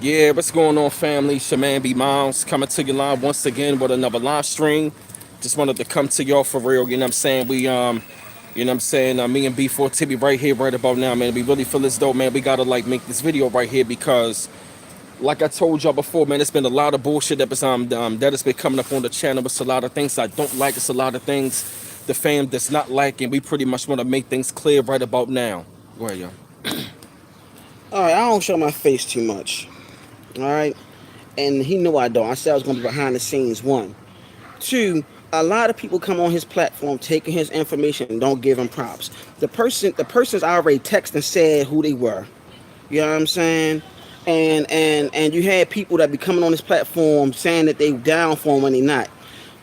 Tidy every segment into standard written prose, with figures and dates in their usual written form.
Yeah, what's going on, family? It's your man B Miles coming to you live once again with another live stream. Just wanted to come to y'all for real. You know what I'm saying? You know what I'm saying? Me and B4T be right here, right about now, man. We really feel as though, man, we gotta like make this video right here because, like I told y'all before, man, it's been a lot of bullshit that has been coming up on the channel. It's a lot of things I don't like. It's a lot of things the fam does not like, and we pretty much want to make things clear right about now. Go ahead, y'all. All right, I don't show my face too much. All right, and he knew I don't. I said I was gonna be behind the scenes. One, two. A lot of people come on his platform taking his information and don't give him props. The person's already texted and said who they were. You know what I'm saying? And you had people that be coming on this platform saying that they down for him when they not.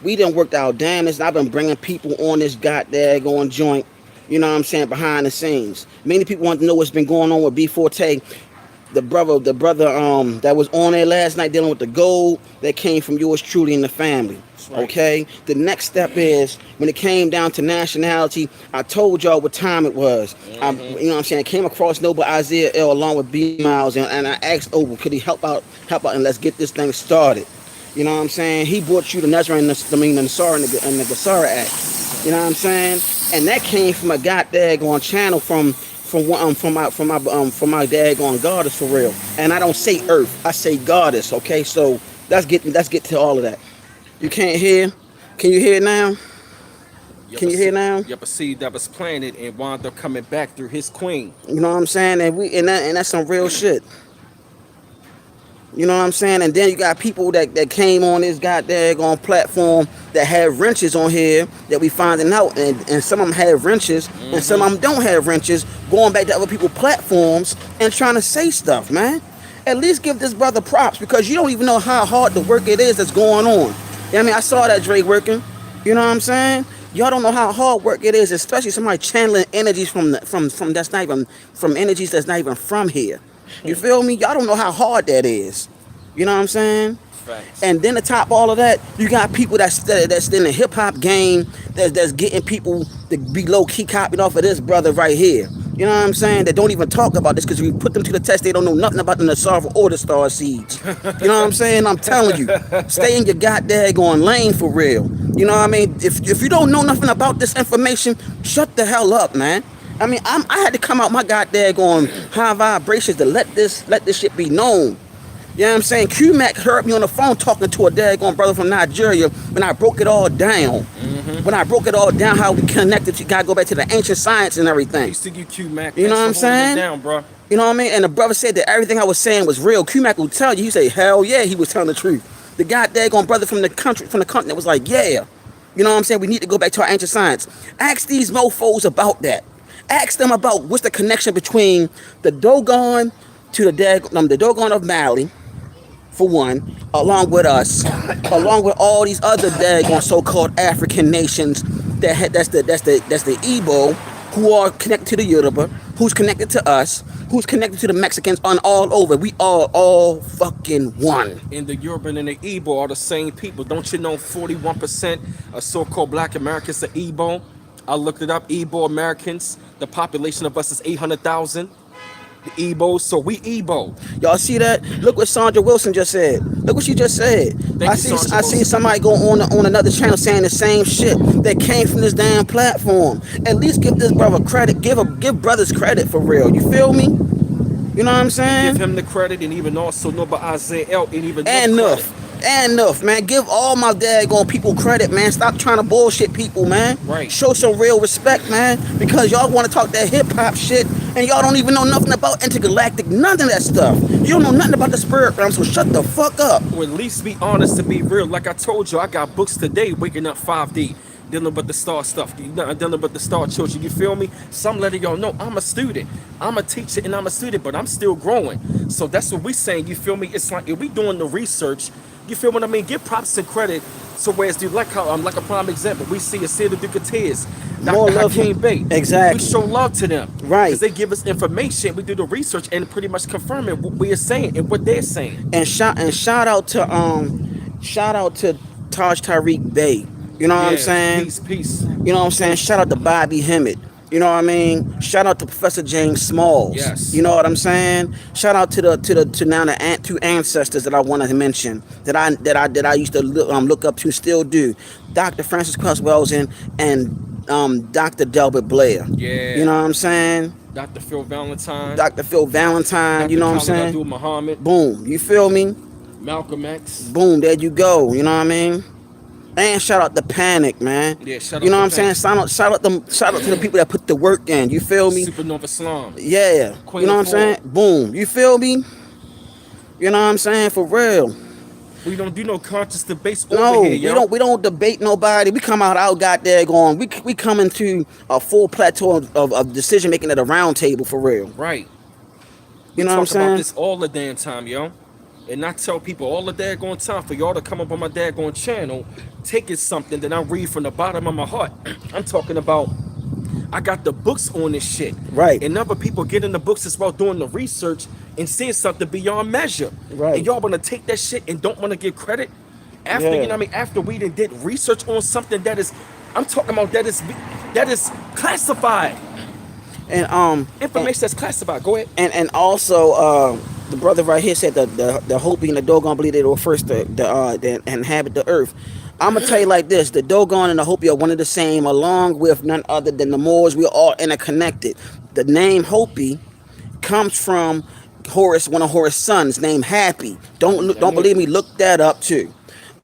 We done worked out damnedest. I've been bringing people on this goddamn joint. You know what I'm saying? Behind the scenes, many people want to know what's been going on with B4T, the brother that was on there last night dealing with the gold that came from yours truly in the family. Right. Okay, the next step is when it came down to nationality, I told y'all what time it was. You know what I'm saying? I came across Noble Isaiah L along with B Miles, and I asked Ogle, could he help out and let's get this thing started. You know what I'm saying? He brought you the Nazarene, the Nasara and the Gasara Act. You know what I'm saying? And that came from a goddamn channel from my daggone goddess for real. And I don't say earth, I say goddess. Okay, so let's get to all of that. You can't hear? Can you hear now? Can you hear now? Yep, a seed that was planted and wound up coming back through his queen. You know what I'm saying? And that's some real shit. You know what I'm saying? And then you got people that came on this goddamn platform that had wrenches on here that we finding out. And some of them have wrenches and some of them don't have wrenches, going back to other people's platforms and trying to say stuff, man. At least give this brother props because you don't even know how hard the work it is that's going on. I mean, I saw that Drake working. You know what I'm saying? Y'all don't know how hard work it is, especially somebody channeling energies from that's not even from energies that's not even from here. You feel me? Y'all don't know how hard that is. You know what I'm saying? Facts. And then to top all of that, you got people that's in the hip hop game that's getting people to be low key copying off of this brother right here. You know what I'm saying? That don't even talk about this because if you put them to the test, they don't know nothing about the Nasara or the Star Seeds. You know what I'm saying? I'm telling you, stay in your goddamn lane for real. You know what I mean? If you don't know nothing about this information, shut the hell up, man. I mean, I had to come out my goddamn high vibrations to let this shit be known. You know what I'm saying? Q-Mac heard me on the phone talking to a daggone brother from Nigeria when I broke it all down. When I broke it all down, how we connected, you gotta go back to the ancient science and everything. Used to give Q-Mac. You know what I'm saying? Down, bro. You know what I mean? And the brother said that everything I was saying was real. Q-Mac will tell you. He said, hell yeah, he was telling the truth. The goddamn brother from the continent was like, yeah. You know what I'm saying? We need to go back to our ancient science. Ask these mofos about that. Ask them about what's the connection between the Dogon to the Dogon of Mali, for one, along with us, along with all these other daggone so-called African nations that's the Igbo, who are connected to the Yoruba, who's connected to us, who's connected to the Mexicans, on all over. We are all fucking one. And the Yoruba and the Igbo are the same people. Don't you know 41% of so-called black Americans are Igbo? I looked it up. Igbo Americans, the population of us is 800,000. The Igbos, so we Igbo. Y'all see that? Look what Sandra Wilson just said. Look what she just said. I see somebody go on another channel saying the same shit that came from this damn platform. At least give this brother credit. Give brothers credit for real. You feel me? You know what I'm saying? Give him the credit, and even also Noble Isaiah L. And even enough, man. Give all my daggone people credit, man. Stop trying to bullshit people, man. Right. Show some real respect, man. Because y'all want to talk that hip hop shit, and y'all don't even know nothing about intergalactic, none of that stuff. You don't know nothing about the spirit realm, so shut the fuck up. Or at least be honest and be real. Like I told you, I got books today, waking up 5D. Dealing with the star stuff, dealing with the star children, you feel me? So I'm letting y'all know I'm a student, I'm a teacher, and I'm a student, but I'm still growing. So that's what we saying, you feel me? It's like if we doing the research, you feel what I mean? Give props and credit. So whereas dude, like how I'm like a prime example, we see a Cedar Duke of Tears, More love, Hakeem Bey. exactly. We show love to them, Right? Because they give us information. We do the research and pretty much confirming what we are saying and what they're saying. And shout out to Taj Tariq Bey. You know what I'm saying? Peace. You know what I'm saying? Shout out to Bobby Hemmett. You know what I mean? Shout out to Professor James Smalls. You Yes. know what I'm saying? Shout out to the now the two ancestors that I wanted to mention that I used to look up to, still do. Dr. Francis Cress Wells and Dr. Delbert Blair. You Yeah. know what I'm saying? Dr. Phil Valentine, Dr. Phil Valentine. You Dr. know what I'm Khalid saying? Abdul Muhammad, Boom. You feel me? Malcolm X. Boom. There you go. You know what I mean? And shout out to Panic, man. Yeah, shout You out know to what I'm saying? Panic. Shout out to the people that put the work in. You feel me? Supernova Slum, Yeah. You Queen know of what I'm saying? Fall. Boom. You feel me? You know what I'm saying? For real. We don't do no conscious debates over No, here, we yo. don't debate nobody. We come out got there going. We come into a full plateau of decision making at a round table for real. Right. You We know what I'm talk about saying? this all the damn time, yo. And I tell people all the daggone time for y'all to come up on my daggone channel, taking something that I read from the bottom of my heart. I'm talking about I got the books on this shit. Right. And other people get in the books as well doing the research and seeing something beyond measure. And Right. y'all wanna take that shit and don't wanna give credit after, you know Yeah. what I mean, after we did research on something that is I'm talking about that is classified. And Information that's classified. Go ahead. and also the brother right here said the Hopi and the Dogon believe they were first to inhabit the earth. I'm gonna tell you like this: the Dogon and the Hopi are one of the same, along with none other than the Moors. We're all interconnected. The name Hopi comes from Horus, one of Horus' sons, named Happy. Don't believe me? Look that up too.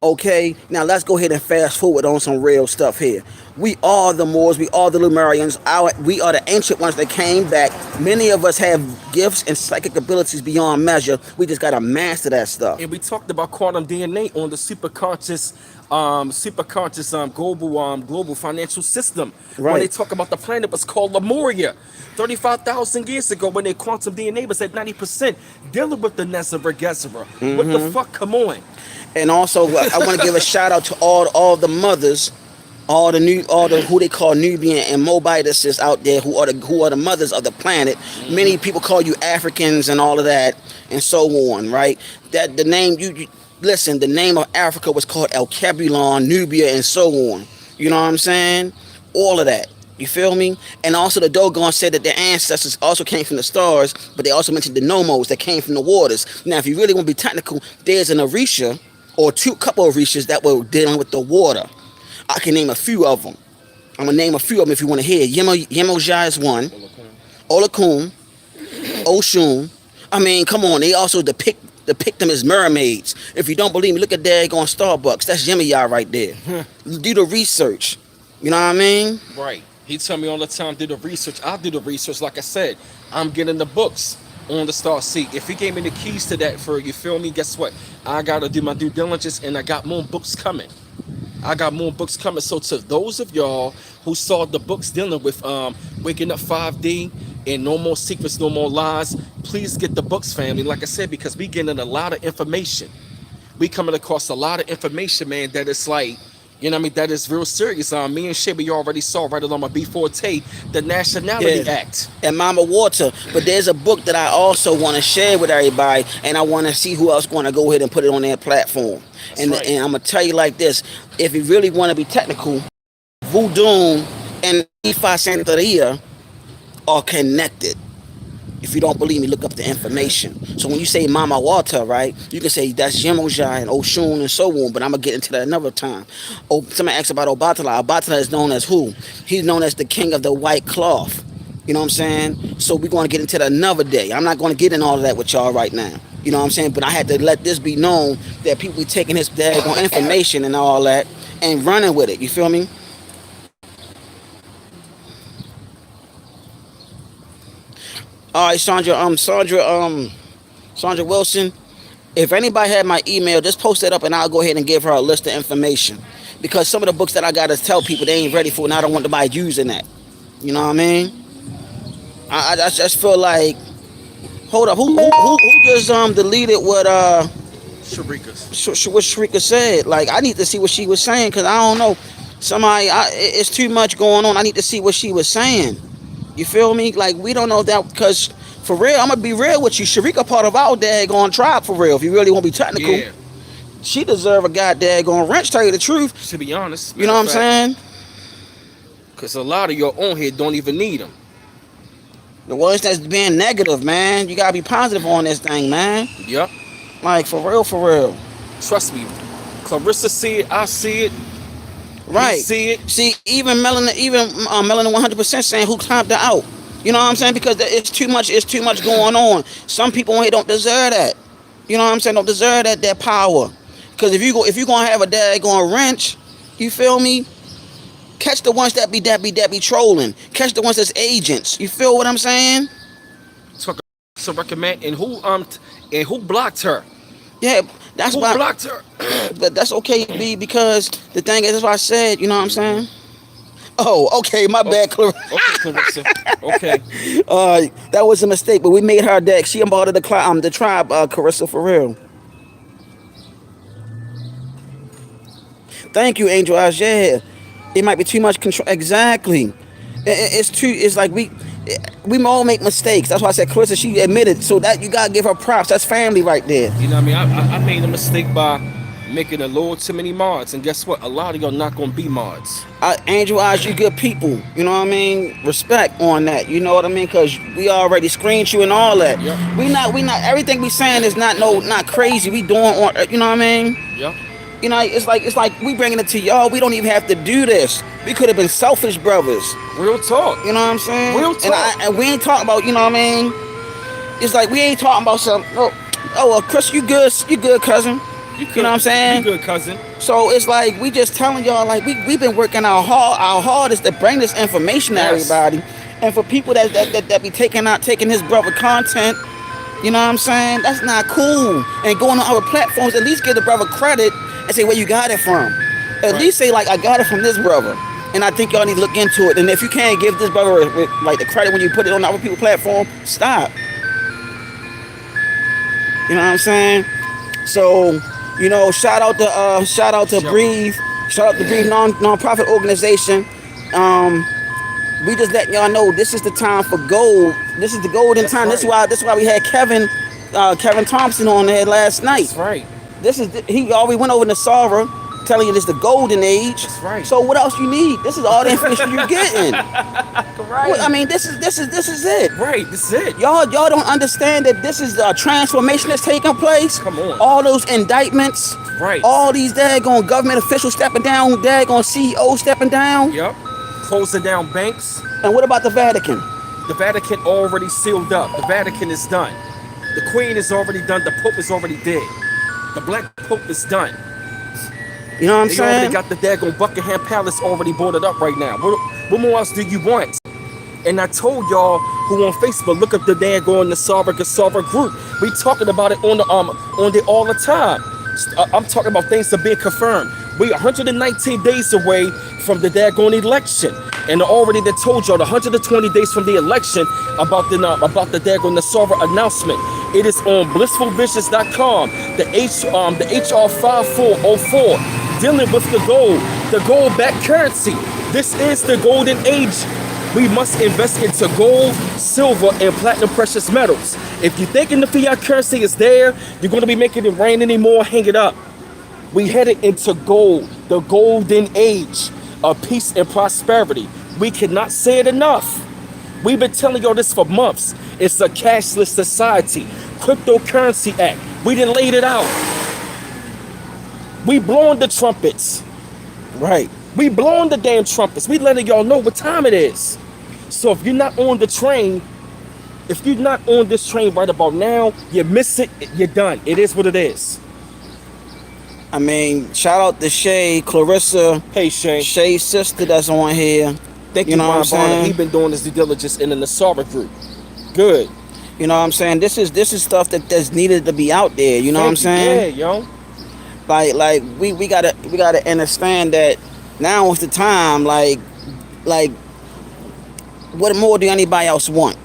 Okay, now let's go ahead and fast forward on some real stuff here. We are the Moors, we are the Lumerians, we are the ancient ones that came back. Many of us have gifts and psychic abilities beyond measure. We just gotta master that stuff. And we talked about quantum DNA on the superconscious global financial system. When they Right. talk about the planet was called Lemuria 35,000 years ago, when their quantum DNA was at 90%, dealing with the Nezera Gezera. What the fuck? Come on. And also, I want to give a shout out to all the mothers, all the who they call Nubian and Moabites out there who are the mothers of the planet. Many people call you Africans and all of that and so on, right? That the name you listen, the name of Africa was called El Kebulon, Nubia, and so on. You know what I'm saying? All of that. You feel me? And also the Dogon said that their ancestors also came from the stars, but they also mentioned the Nomos that came from the waters. Now, if you really want to be technical, there's an Orisha or couple of Orishas that were dealing with the water. I can name a few of them. I'm gonna name a few of them if you want to hear. Yemojai is one. Olakun, Oshun. I mean, come on. They also depict them as mermaids. If you don't believe me, look at daggone Starbucks. That's Yemaya right there. Do the research. You know what I mean? Right. He tell me all the time, do the research. I'll do the research. Like I said, I'm getting the books on the Star Seek. If he gave me the keys to that for, you feel me, guess what? I gotta do my due diligence, and I got more books coming. I got more books coming. So to those of y'all who saw the books dealing with waking up 5D and no more secrets, no more lies, please get the books, family. Like I said, because we getting a lot of information. We coming across a lot of information, man, that is like, you know what I mean, that is real serious. Me and Shay, we already saw right along my B4T, the Nationality Yeah. Act. And Mama Water. But there's a book that I also want to share with everybody, and I want to see who else going to go ahead and put it on their platform. That's right. And I'm gonna tell you like this: if you really want to be technical, Voodoo and Ifa Santeria are connected. If you don't believe me, look up the information. So when you say Mama Water, right, you can say that's Yemojai and Oshun and so on, but I'm going to get into that another time. Oh, somebody asked about Obatala. Obatala is known as who? He's known as the king of the white cloth. You know what I'm saying? So we're going to get into that another day. I'm not going to get in all of that with y'all right now. You know what I'm saying? But I had to let this be known that people be taking his daggone information and all that and running with it. You feel me? All right, Sandra Wilson. If anybody had my email, just post it up and I'll go ahead and give her a list of information. Because some of the books that I gotta tell people they ain't ready for, and I don't want nobody using that. You know what I mean? I just feel like, hold up, who just deleted what Sharika's. what Shrika said? Like, I need to see what she was saying because I don't know. It's too much going on. I need to see what she was saying. You feel me? Like, we don't know that because for real, I'm gonna be real with you. Sharika part of our daggone tribe for real. If you really want to be technical, Yeah, she deserve a goddamn wrench. Tell you the truth. to be honest. You know what I'm saying? Cause a lot of y'all on here don't even need them. The ones that's being negative, man. You gotta be positive on this thing, man. Yep. Like for real, for real. Trust me. Clarissa see it. I see it. He Right. see it. See, even Melanin 100% saying who clapped her out. You know what I'm saying? Because it's too much. It's too much going on. Some people on here don't deserve that. You know what I'm saying? Don't deserve that power. Because if you gonna have a dad going wrench, you feel me? Catch the ones that be trolling. Catch the ones that's agents. You feel what I'm saying? To recommend and who blocked her? Yeah, that's Who why. blocked her? But that's okay, B. Because the thing is, that's what I said. You know what I'm saying? Oh, okay, my bad, Clarissa. Okay, Clarissa. Okay. That was a mistake, but we made her that she part of the tribe, Clarissa, for real. Thank you, Angel Eyes. Yeah, it might be too much control. Exactly. It's too. It's like we all make mistakes. That's why I said Clarissa. She admitted, so that you gotta give her props. That's family right there. You know what I mean? I made a mistake by making a little too many mods, and guess what? A lot of y'all not gonna be mods. Angel Eyes, you good people. You know what I mean? Respect on that. You know what I mean? Cause we already screened you and all that. Yep. We not. Everything we saying is not crazy. We doing on. You know what I mean? Yep. You know, it's like we bringing it to y'all. We don't even have to do this. We could have been selfish brothers. Real talk. You know what I'm saying? Real talk. And we ain't talking about. You know what I mean? It's like we ain't talking about some. Well, Chris, you good, cousin. You know what I'm saying? You good, cousin. So it's like we just telling y'all, like we've been working our hardest to bring this information to Yes. everybody, and for people that be taking his brother content. You know what I'm saying? That's not cool. And going on our platforms, at least give the brother credit and say where you got it from. At Right. least say like I got it from this brother. And I think y'all need to look into it. And if you can't give this brother like the credit when you put it on other people's platform, stop. You know what I'm saying? So, you know, shout out to Breathe. Shout out to Breathe non-profit organization. We just letting y'all know this is the time for gold. This is the golden That's time. right. This is why we had Kevin Thompson on there last night. That's right. He already went over to Sarah, telling you this is the golden age. That's right. So what else you need? This is all the information you're getting. Right. I mean, this is it. Right. This is it. Y'all don't understand that this is a transformation that's taking place. Come on. All those indictments. Right. All these daggone government officials stepping down, daggone CEO stepping down. Yep. Closing down banks. And what about the Vatican? The Vatican already sealed up. The Vatican is done. The Queen is already done. The Pope is already dead. The Black Pope is done. You know what I'm They saying? already got the daggone Buckingham Palace already boarded up right now. What more else do you want? And I told y'all who on Facebook, look up the daggone Nasara group. We talking about it on there all the time. I'm talking about things that are being confirmed. We 119 days away from the daggone election. And already they told y'all the 120 days from the election about the daggone Nasara announcement. It is on blissfulvisions.com. The HR 5404 dealing with the gold backed currency. This is the golden age. We must invest into gold, silver, and platinum precious metals. If you thinking the fiat currency is there, you're going to be making it rain anymore, hang it up. We headed into gold, the golden age of peace and prosperity. We cannot say it enough. We've been telling y'all this for months. It's a cashless society. Cryptocurrency Act. We done laid it out. We blowing the trumpets. Right. We blowing the damn trumpets. We letting y'all know what time it is. So if you're not on the train, if you're not on this train right about now, you miss it, you're done. It is what it is. I mean, shout out to Shay, Clarissa, Hey, Shane. Shay's sister that's on here. Thank You you, know what I'm Ron Barner. saying? He been doing his due diligence in the Nasara group. Good. You know what I'm saying? This is stuff that's needed to be out there. You know what I'm saying? Yeah, yo. Like we gotta understand that now is the time. Like what more do anybody else want?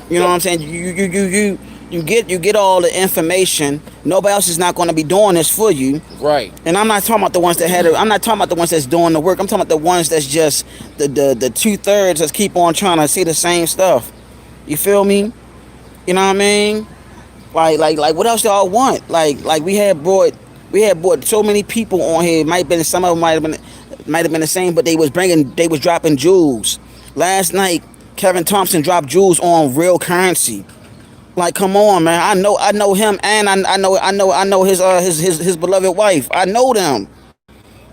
You know what I'm saying? You get all the information. Nobody else is not going to be doing this for you. Right. And I'm not talking about the ones that had it. I'm not talking about the ones that's doing the work. I'm talking about the ones that's just the 2/3 that keep on trying to say the same stuff. You feel me? You know what I mean? Like what else y'all want? Like we had brought so many people on here. Might have been some of them might have been might have been the same, but they was dropping jewels. Last night, Kevin Thompson dropped jewels on real currency. Like, come on, man. I know him, and I know his beloved wife. I know them.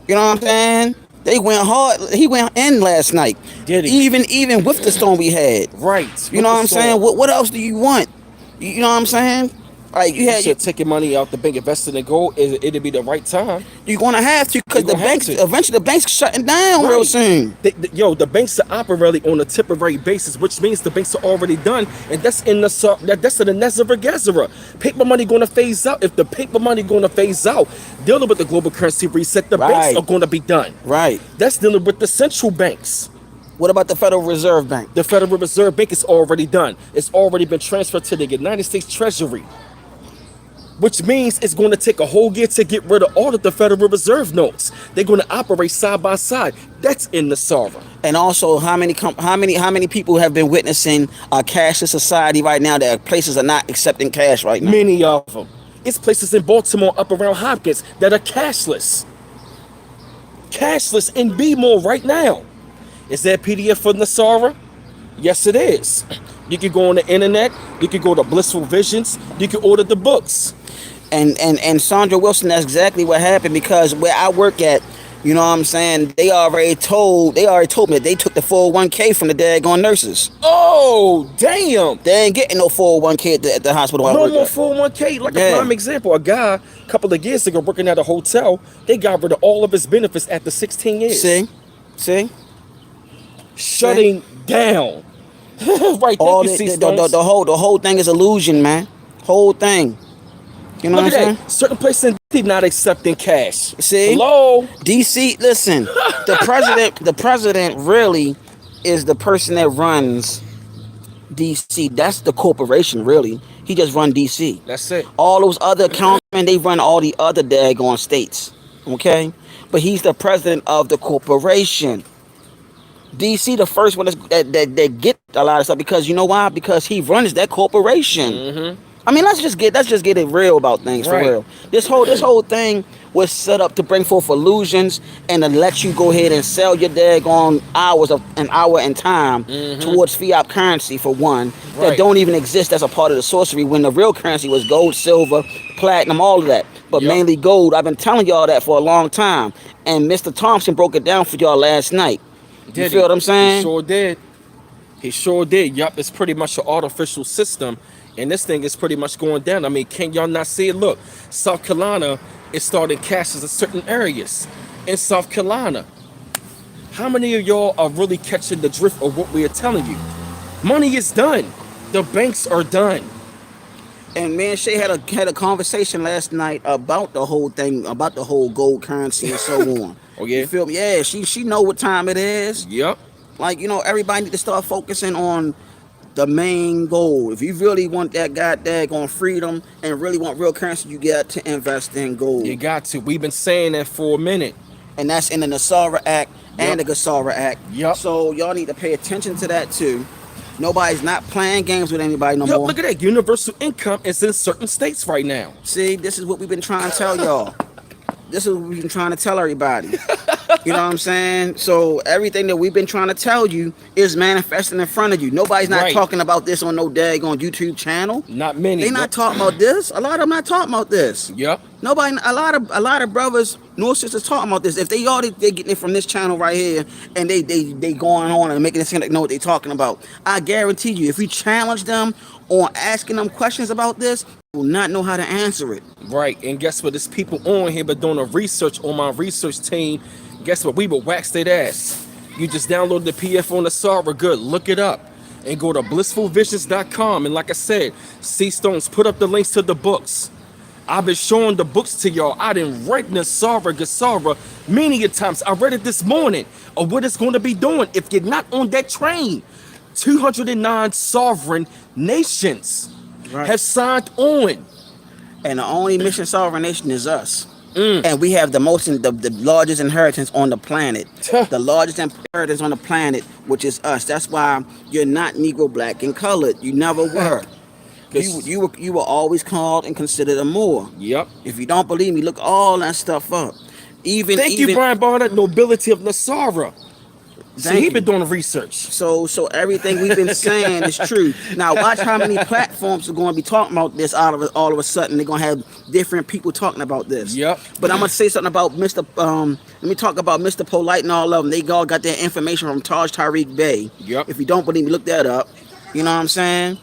You know what I'm saying? They went hard. He went in last night. Did he? Even with the storm we had. Right. You know what I'm saying? What else do you want? You know what I'm saying? Like you had should take your money out the bank, invested in gold. It'd be the right time. You're gonna have to, because You're the gonna have banks to. eventually the banks shutting down real Right. soon. The banks are operating on a temporary basis, which means the banks are already done, and that's in the Nezera Gezera. Paper money going to phase out. If the paper money going to phase out, dealing with the global currency reset, the banks Right. are going to be done. Right. That's dealing with the central banks. What about the Federal Reserve Bank? The Federal Reserve Bank is already done. It's already been transferred to the United States Treasury, which means it's going to take a whole year to get rid of all of the Federal Reserve notes. They're going to operate side by side. That's in the SARA. And also, how many people have been witnessing a cashless society right now that places are not accepting cash right now? Many of them. It's places in Baltimore up around Hopkins that are cashless. Cashless in B-Mall right now. Is that PDF for Nasara? Yes, it is. You can go on the internet. You can go to Blissful Visions. You can order the books. And Sandra Wilson, that's exactly what happened, because where I work at, you know what I'm saying, they already told me that they took the 401k from the daggone nurses. Oh, damn. They ain't getting no 401k at the hospital I No work more at. 401k. Like Yeah. a prime example, a guy a couple of years ago working at a hotel, they got rid of all of his benefits after 16 years. See? Shutting down. Right, All thank you, the whole thing is illusion, man. Whole thing. You know Look what I'm at saying? that. Certain places in D.C. not accepting cash. See? Hello? DC, listen, the president really is the person that runs DC. That's the corporation, really. He just run DC. That's it. All those other councilmen, they run all the other daggone states. Okay? But he's the president of the corporation. DC, the first one that get a lot of stuff, because you know why? Because he runs that corporation. I mean, let's just get it real about things, Right. for real. This whole thing was set up to bring forth illusions and to let you go ahead and sell your daggone hour and time towards fiat currency, for one, that Right. don't even exist as a part of the sorcery, when the real currency was gold, silver, platinum, all of that. But Yup. mainly gold. I've been telling y'all that for a long time. And Mr. Thompson broke it down for y'all last night. You Did feel he? what I'm saying? He sure did. He sure did. Yup, it's pretty much an artificial system. And this thing is pretty much going down. I mean, can y'all not see it? Look, South Carolina is starting caches in certain areas. In South Carolina, how many of y'all are really catching the drift of what we are telling you? Money is done. The banks are done. And me and Shay had a conversation last night about the whole thing, about the whole gold currency and so on. Oh, yeah? You feel me? Yeah, she know what time it is. Yup. Like, you know, everybody need to start focusing on the main goal. If you really want that daggone freedom and really want real currency, you got to invest in gold. You got to. We've been saying that for a minute. And that's in the Nasara Act and the Gasara Act. Yup. So y'all need to pay attention to that too. Nobody's not playing games with anybody no Yo, more. look at that. Universal income is in certain states right now. See, this is what we've been trying to tell y'all. This is what we've been trying to tell everybody. You know what I'm saying? So everything that we've been trying to tell you is manifesting in front of you. Nobody's not Right. talking about this on no daggone YouTube channel. Not many. They not talking about this. A lot of them not talking about this. Yup. Nobody, a lot of brothers nor sisters talking about this. If they getting it from this channel right here, and they going on and making it seem like know what they talking about. I guarantee you, if we challenge them on asking them questions about this, they will not know how to answer it. Right, and guess what? There's people on here but doing a research on my research team. Guess what? We will wax their ass. You just download the PDF on the server. Good. Look it up. And go to blissfulvisions.com. And like I said, C Stones, put up the links to the books. I've been showing the books to y'all. I didn't write Nasara Gasara many a times. I read it this morning of what it's going to be doing if you're not on that train. 209 sovereign nations Right. have signed on. And the only mission sovereign nation is us. And we have the largest inheritance on the planet. The largest inheritance on the planet, which is us. That's why you're not Negro, black, and colored. You never were. You were always called and considered a Moor. Yep. If you don't believe me, look all that stuff up. Thank you, Brian Barnett, Nobility of Nasara. See, he been doing the research. So everything we've been saying is true. Now watch how many platforms are going to be talking about this all of a sudden. They're going to have different people talking about this. Yep. But I'm going to say something about Mr. Let me talk about Mr. Polite and all of them. They all got their information from Taj Tariq Bey. Yep. If you don't believe me, look that up. You know what I'm saying?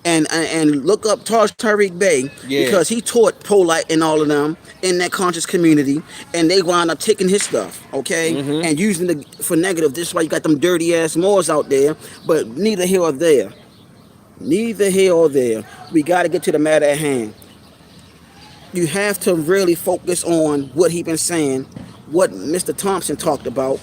And look up Taj Tariq Bey, because he taught Polite and all of them in that conscious community, and they wound up taking his stuff, okay, and using it for negative. This is why you got them dirty ass Moors out there. But neither here or there. Neither here or there. We got to get to the matter at hand. You have to really focus on what he been saying, what Mr. Thompson talked about.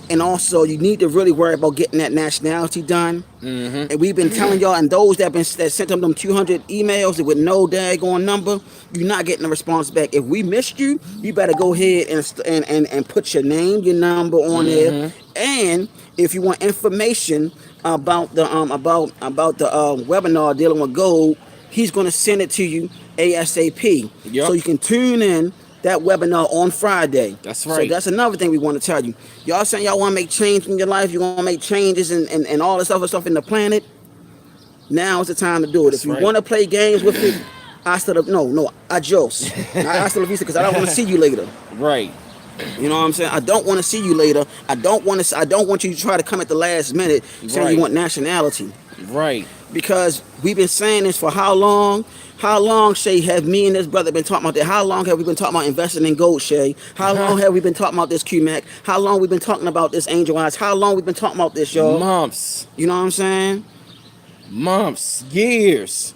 And also, you need to really worry about getting that nationality done. And we've been telling y'all, and those that sent them 200 emails with no daggone number, you're not getting a response back. If we missed you, you better go ahead and put your name, your number on there. And if you want information about the webinar dealing with gold, he's going to send it to you ASAP. So you can tune in that webinar on Friday. That's right. So that's another thing we want to tell you. Y'all saying y'all want to make change in your life, you want to make changes and all this other stuff in the planet. Now is the time to do it. If you want to play games with it, adios. Hasta la vista, because I don't want to see you later. Right. You know what I'm saying? I don't want to see you later. I don't want you to try to come at the last minute saying you want nationality. Right. Because we've been saying this for how long? How long, Shay, have me and this brother been talking about that? How long have we been talking about investing in gold, Shay? How long have we been talking about this QMAC? How long we been talking about this Angel Eyes? How long we been talking about this, y'all? Months. You know what I'm saying? Months. Years.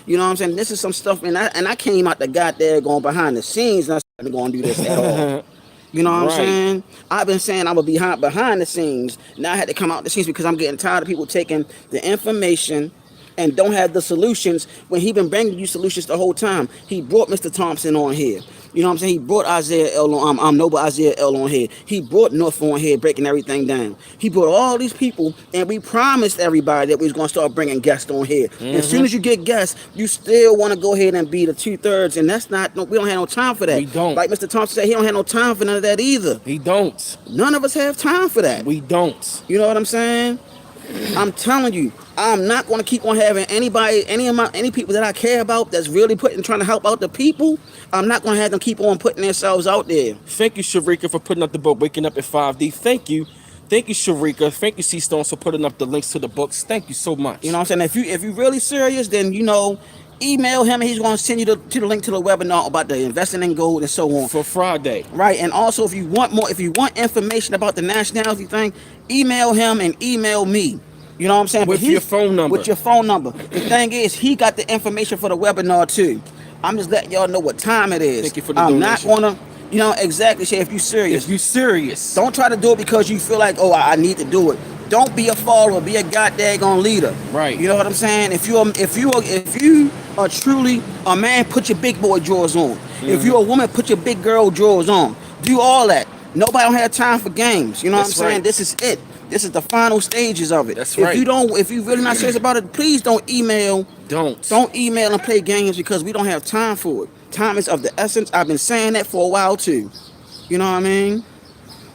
You know what I'm saying? This is some stuff, and I came out the goddamn going behind the scenes, and I started going to do this at all. You know what I'm saying? I've been saying I would be behind the scenes. Now I had to come out the scenes because I'm getting tired of people taking the information and don't have the solutions when he been bringing you solutions the whole time. He brought Mr. Thompson on here. You know what I'm saying? He brought Isaiah L on, Noble Isaiah L on here. He brought North on here, breaking everything down. He brought all these people, and we promised everybody that we was going to start bringing guests on here. And as soon as you get guests, you still want to go ahead and be the 2/3, and that's not, we don't have no time for that. We don't. Like Mr. Thompson said, he don't have no time for none of that either. He don't. None of us have time for that. We don't. You know what I'm saying? I'm telling you, I'm not going to keep on having any people that I care about that's really trying to help out the people. I'm not going to have them keep on putting themselves out there. Thank you, Sharika, for putting up the book, Waking Up at 5D. Thank you. Thank you, Sharika. Thank you, C Stones, for putting up the links to the books. Thank you so much. You know what I'm saying? If you really serious, then, email him and he's going to send you to the link to the webinar about the investing in gold and so on. For Friday. Right. And also, if you want information about the nationality thing, email him and email me. You know what I'm saying? With your phone number. With your phone number. The thing is, he got the information for the webinar too. I'm just letting y'all know what time it is. Thank you for the donation. Not going to, exactly, Shay, if you serious. If you serious. Don't try to do it because you feel like, I need to do it. Don't be a follower, be a goddamn leader. Right. You know what I'm saying? If you are truly a man, put your big boy drawers on. If you're a woman, put your big girl drawers on. Do all that. Nobody don't have time for games. You know what I'm saying? This is it. This is the final stages of it. That's right. If you really not serious about it, please don't email. Don't email and play games because we don't have time for it. Time is of the essence. I've been saying that for a while too. You know what I mean?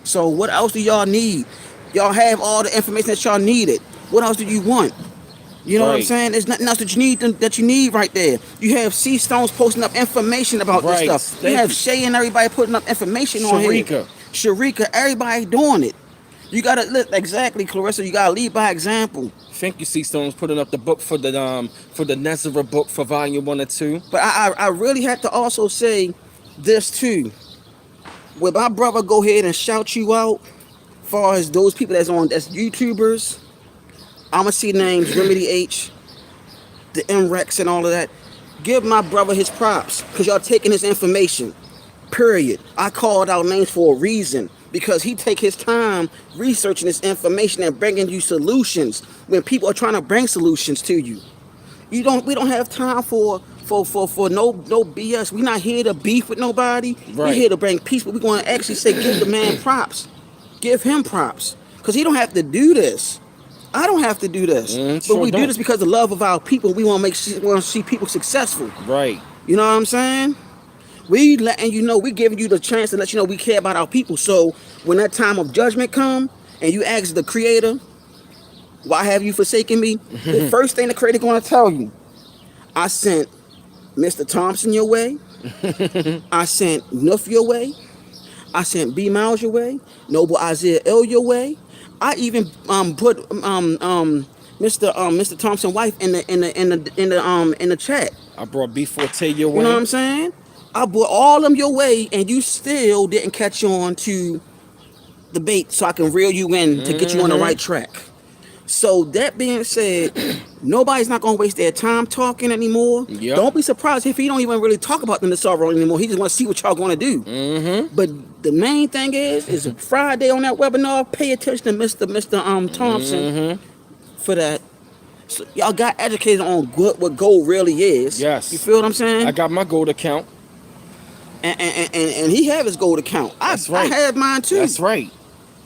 So what else do y'all need? Y'all have all the information that y'all needed. What else do you want? You know what I'm saying? There's nothing else that you need right there. You have C Stones posting up information about this stuff. You have Shay and everybody putting up information on here. Sharika, everybody doing it. You gotta exactly, Clarissa. You gotta lead by example. Thank you, C Stones, putting up the book for the Nezra book for volume 1 and 2. But I really had to also say this too. When my brother go ahead and shout you out, far as those people that's YouTubers, I'ma see names Remedy H, the MREX and all of that. Give my brother his props, cause y'all taking his information. Period. I called out names for a reason. Because he take his time researching this information and bringing you solutions when people are trying to bring solutions to you. We don't have time for no BS. We're not here to beef with nobody. Right. We're here to bring peace, but we're going to actually say give the man props. Give him props. Because he don't have to do this. I don't have to do this. But we do this because of the love of our people. We want to see people successful. Right. You know what I'm saying? We letting you know, we giving you the chance to let you know we care about our people. So when that time of judgment come and you ask the Creator, why have you forsaken me? The first thing the Creator gonna tell you, I sent Mr. Thompson your way. I sent Nuff your way. I sent B Miles your way. Noble Isaiah L your way. I even put Mr. Thompson wife in the chat. I brought B4T your way. You know what I'm saying? I brought all them your way, and you still didn't catch on to the bait, so I can reel you in to get you on the right track. So that being said, nobody's not gonna waste their time talking anymore. Yep. Don't be surprised if he don't even really talk about the Nassau anymore. He just want to see what y'all gonna do. But the main thing is Friday on that webinar. Pay attention to Mr. Thompson for that. So y'all got educated on what gold really is. Yes. You feel what I'm saying? I got my gold account. And he have his gold account. That's right. I have mine too. That's right.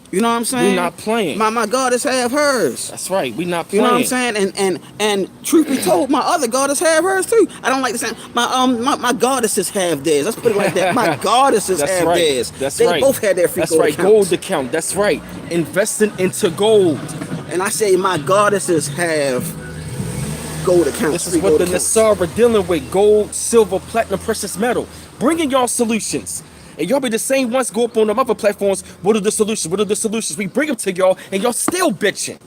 You know what I'm saying? We not playing. My goddess have hers. That's right. We not playing. You know what I'm saying? And truth be told, my other goddess have hers too. I don't like to say my goddesses have theirs. Let's put it like that. My goddesses That's have right. theirs. That's they right. both had their free That's gold right. accounts. Gold account. That's right. Investing into gold. And I say my goddesses have gold accounts. This is free what gold the accounts. Nassau are dealing with. Gold, silver, platinum, precious metal. Bringing y'all solutions. And y'all be the same ones go up on them other platforms. What are the solutions? What are the solutions? We bring them to y'all and y'all still bitching.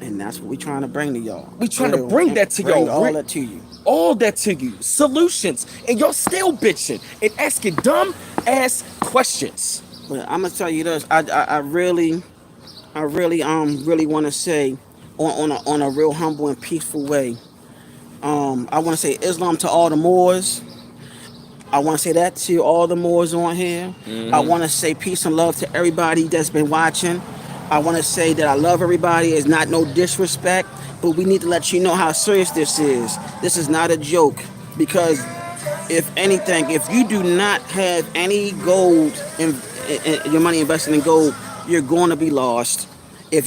And that's what we trying to bring to y'all. We trying to bring that to Bring y'all. all that to you. All that to you. Solutions. And y'all still bitching and asking dumb ass questions. But I'm gonna tell you this. I really want to say on a real humble and peaceful way. I want to say Islam to all the Moors. I want to say that to all the Moors on here. I want to say peace and love to everybody that's been watching. I want to say that I love everybody. It's not no disrespect, but we need to let you know how serious this is. This is not a joke, because if anything, if you do not have any gold in your money invested in gold, you're going to be lost. If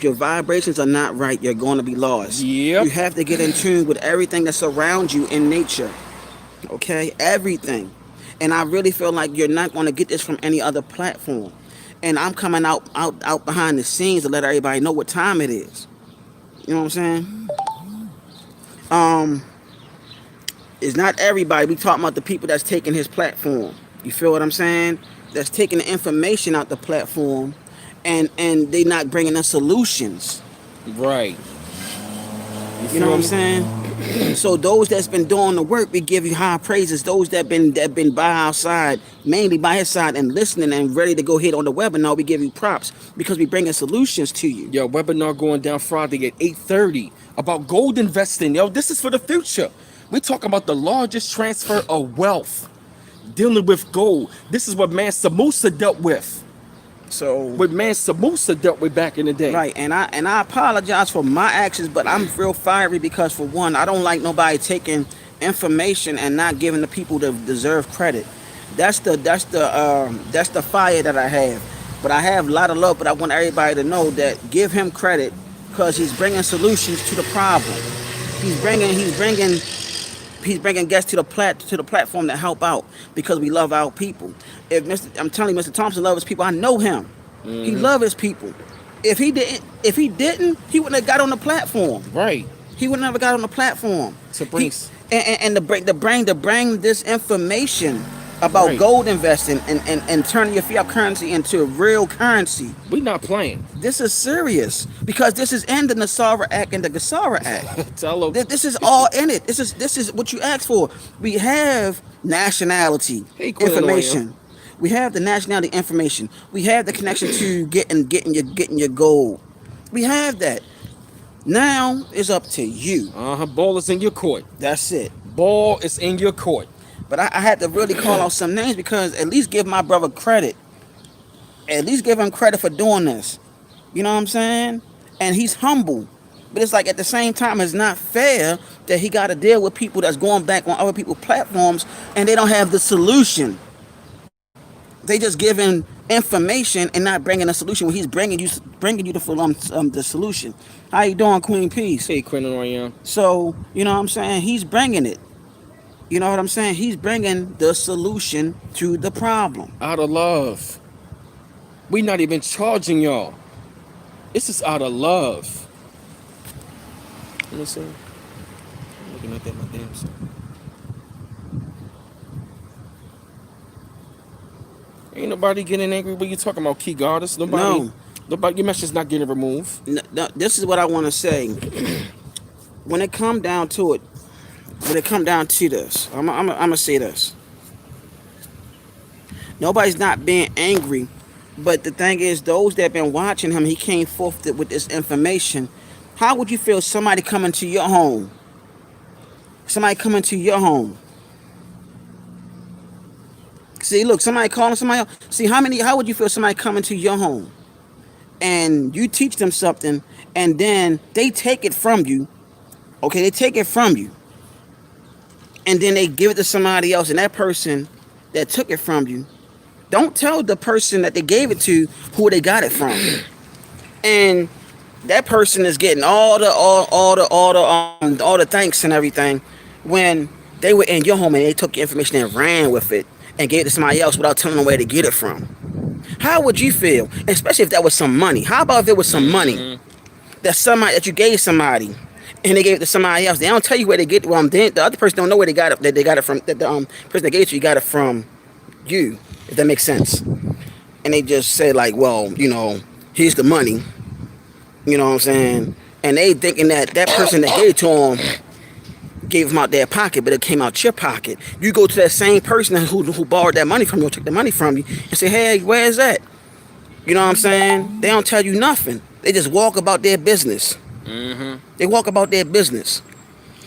your vibrations are not right, you're going to be lost. Yep. You have to get in tune with everything that's around you in nature. Okay, everything. And I really feel like you're not going to get this from any other platform. And I'm coming out behind the scenes to let everybody know what time it is. You know what I'm saying? It's not everybody. We talking about the people that's taking his platform. You feel what I'm saying? That's taking the information out the platform, and they not bringing us solutions. Right. You know what I'm saying? So those that's been doing the work, we give you high praises. Those that been by our side, mainly by his side, and listening and ready to go hit on the webinar, we give you props because we bringing solutions to you. Yo, webinar going down Friday at 8:30 about gold investing. Yo, this is for the future. We talking about the largest transfer of wealth, dealing with gold. This is what Mansa Musa dealt with. So What Mansa Musa dealt with back in the day. right, and I apologize for my actions, but I'm real fiery because, for one, I don't like nobody taking information and not giving the people that deserve credit. That's the fire that I have. But I have a lot of love, but I want everybody to know that give him credit because he's bringing solutions to the problem. He's bringing guests to the platform to help out because we love our people. I'm telling you, Mr. Thompson loves his people. I know him. He loves his people. If he didn't, he wouldn't have got on the platform. Right. He would never got on the platform. To bring To bring this information about Right. gold investing and turning your fiat currency into real currency. We not playing. This is serious because this is in the Nassau Act and the Gassara Act. Tell them. This is all in it. This is what you asked for. We have nationality Hey, Quinn information. We have the nationality information. We have the connection to getting your gold. We have that. Now it's up to you. Ball is in your court. That's it. Ball is in your court. But I had to really call out some names because at least give my brother credit. At least give him credit for doing this. You know what I'm saying? And he's humble. But it's like at the same time, it's not fair that he got to deal with people that's going back on other people's platforms and they don't have the solution. They just giving information and not bringing a solution when he's bringing you the solution. How you doing, Queen Peace? Hey, Quinn and Ryan. So, you know what I'm saying? He's bringing it. You know what I'm saying? He's bringing the solution to the problem. Out of love. We not even charging y'all. This is out of love. Let me see. I'm looking at that my damn self. Ain't nobody getting angry when you talking about key goddess. Nobody. No, Nobody. Your message not getting removed. no, this is what I want to say. When it come down to it, when it come down to this, I'm gonna say this. Nobody's not being angry, but the thing is, those that been watching him, he came forth with this information. How would you feel somebody coming to your home? Somebody coming to your home. See, look, somebody calling somebody else. See, how would you feel somebody coming to your home and you teach them something and then they take it from you? Okay, they take it from you and then they give it to somebody else, and that person that took it from you, don't tell the person that they gave it to who they got it from. And that person is getting all the thanks and everything when they were in your home and they took your information and ran with it and gave it to somebody else without telling them where to get it from. How would you feel? Especially if that was some money. How about if it was some money that you gave somebody and they gave it to somebody else? They don't tell you where they get it. Well, the other person don't know where they got it. That they got it from. That the person that gave it to you got it from you. If that makes sense. And they just say like, well, here's the money. You know what I'm saying? And they thinking that person that gave it to them gave them out their pocket, but it came out your pocket. You go to that same person who borrowed that money from you, or took the money from you, and say, hey, where is that? You know what I'm saying? They don't tell you nothing. They just walk about their business. They walk about their business.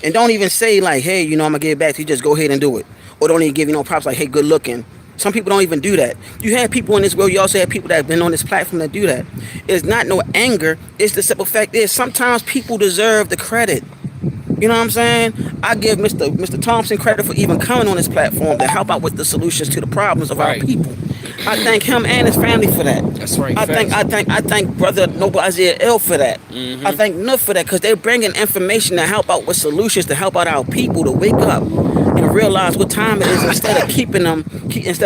And don't even say like, hey, I'm going to give it back to you. Just go ahead and do it. Or don't even give you no props like, hey, good looking. Some people don't even do that. You have people in this world, you also have people that have been on this platform that do that. It's not no anger. It's the simple fact is sometimes people deserve the credit. You know what I'm saying? I give Mr. Thompson credit for even coming on this platform to help out with the solutions to the problems of our people. I thank him and his family for that. That's right. I thank Brother Noble Isaiah L for that. I thank Nook for that because they're bringing information to help out with solutions to help out our people to wake up and realize what time it is instead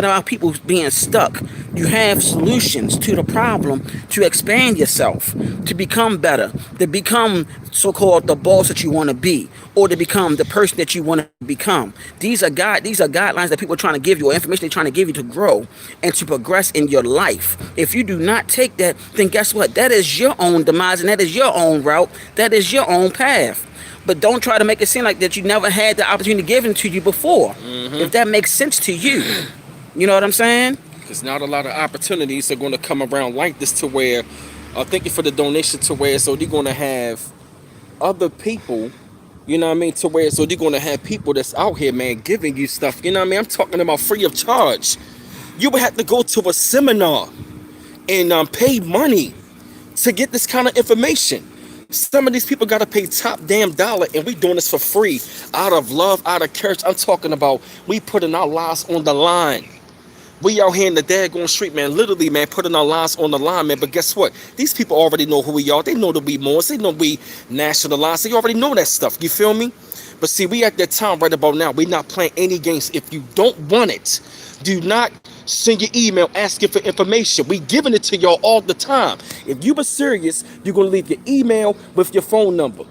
of our people being stuck. You have solutions to the problem to expand yourself, to become better, to become so-called the boss that you want to be, or to become the person that you want to become. These are guidelines that people are trying to give you, or information they're trying to give you to grow and to progress in your life. If you do not take that, then guess what? That is your own demise and that is your own route. That is your own path. But don't try to make it seem like that you never had the opportunity given to you before. If that makes sense to you. You know what I'm saying? There's not a lot of opportunities are going to come around like this to where, thank you for the donation, to where so they're going to have other people, you know what I mean, to where so they're going to have people that's out here, man, giving you stuff. You know what I mean? I'm talking about free of charge. You would have to go to a seminar and pay money to get this kind of information. Some of these people got to pay top damn dollar, and we doing this for free, out of love, out of courage. I'm talking about we putting our lives on the line. We out here in the daggone street, man, literally, man, putting our lives on the line, man. But guess what? These people already know who we are. They know that we Moors. They know we nationalize. They already know that stuff. You feel me? But see, we at that time right about now. We not playing any games. If you don't want it, do not send your email asking for information. We giving it to y'all all the time. If you were serious, you're going to leave your email with your phone number.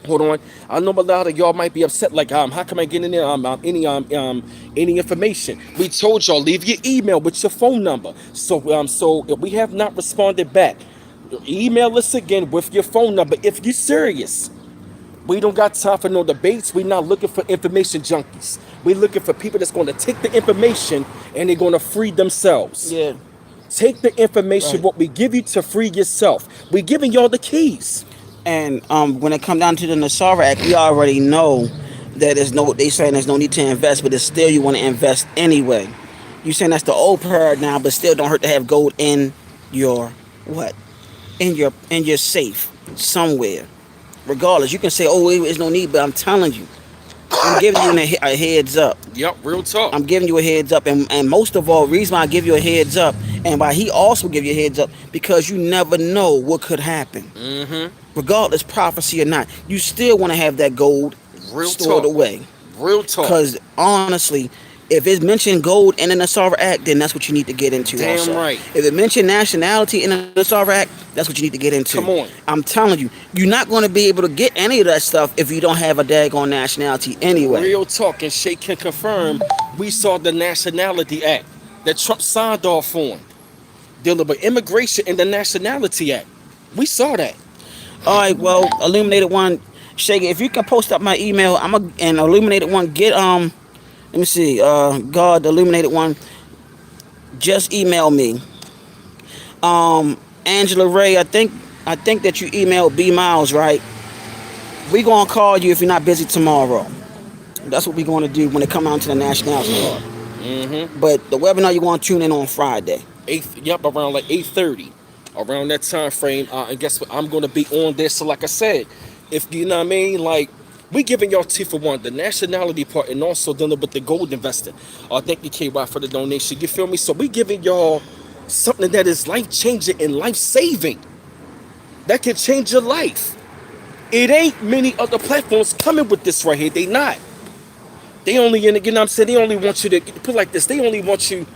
Hold on. I know a lot of y'all might be upset, like, how come I get in there any information? We told y'all, leave your email with your phone number. So if we have not responded back, email us again with your phone number if you're serious. We don't got time for no debates. We're not looking for information junkies. We're looking for people that's going to take the information and they're going to free themselves. Yeah. Take the information, what we give you to free yourself. We're giving y'all the keys. And when it comes down to the Nasara Act, we already know that they saying there's no need to invest, but it's still you want to invest anyway. You saying that's the old paradigm, but still don't hurt to have gold in your what? In your safe somewhere. Regardless, you can say, oh, there's no need, but I'm telling you, I'm giving you a heads up. Yep, real talk. I'm giving you a heads up, and most of all, reason why I give you a heads up, and why he also give you a heads up, because you never know what could happen. Regardless, prophecy or not, you still want to have that gold stored away. Real talk. Because honestly, if it's mentioned gold in the Nassau Act, then that's what you need to get into Damn also. right. If it mentioned nationality in the Nassau Act, that's what you need to get into. Come on. I'm telling you, you're not going to be able to get any of that stuff if you don't have a daggone nationality anyway. Real talk. And Shay can confirm we saw the Nationality Act that Trump signed off on. Dealing with immigration and the Nationality Act. We saw that. All right, well, Illuminated One, Shake, if you can post up my email, and Illuminated One, get let me see, God, the Illuminated One, just email me. Angela Ray, I think that you emailed B Miles, right? We gonna call you if you're not busy tomorrow. That's what we gonna do when it come out to the nationality part. But the webinar you gonna tune in on Friday. Around like 8:30, around that time frame. And guess what? I'm gonna be on there. So like I said, if you know what I mean, like we giving y'all T for one, the nationality part, and also dealing with the gold investing. Thank you KY for the donation. You feel me? So we giving y'all something that is life changing and life saving. That can change your life. It ain't many other platforms coming with this right here. They not. They only in the, you know what I'm saying? They only want you to put it like this. They only want you.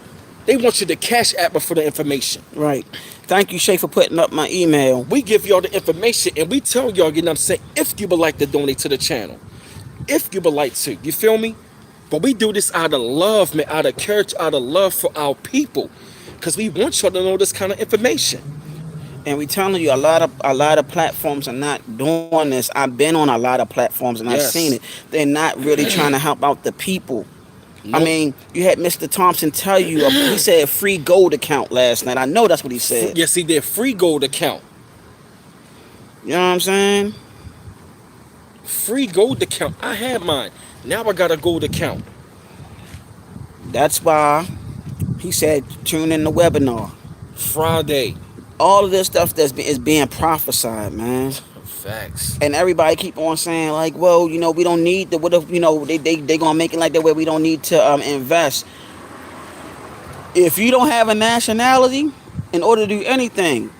They want you to cash app for the information. Right. Thank you, Shay, for putting up my email. We give y'all the information and we tell y'all, you know what I'm saying, if you would like to donate to the channel. If you would like to. You feel me? But we do this out of love, man, out of courage, out of love for our people. Because we want y'all to know this kind of information. And we telling you a lot of platforms are not doing this. I've been on a lot of platforms and I've Yes. seen it. They're not really trying to help out the people. Nope. I mean, you had Mr. Thompson tell you, he said free gold account last night. I know that's what he said. Yes, he did. Free gold account. You know what I'm saying? Free gold account. I had mine. Now I got a gold account. That's why he said tune in the webinar. Friday. All of this stuff is being prophesied, man. Facts. And everybody keep on saying like, well, you know, we don't need the, what if, you know, they gonna make it like that where we don't need to invest. If you don't have a nationality, in order to do anything,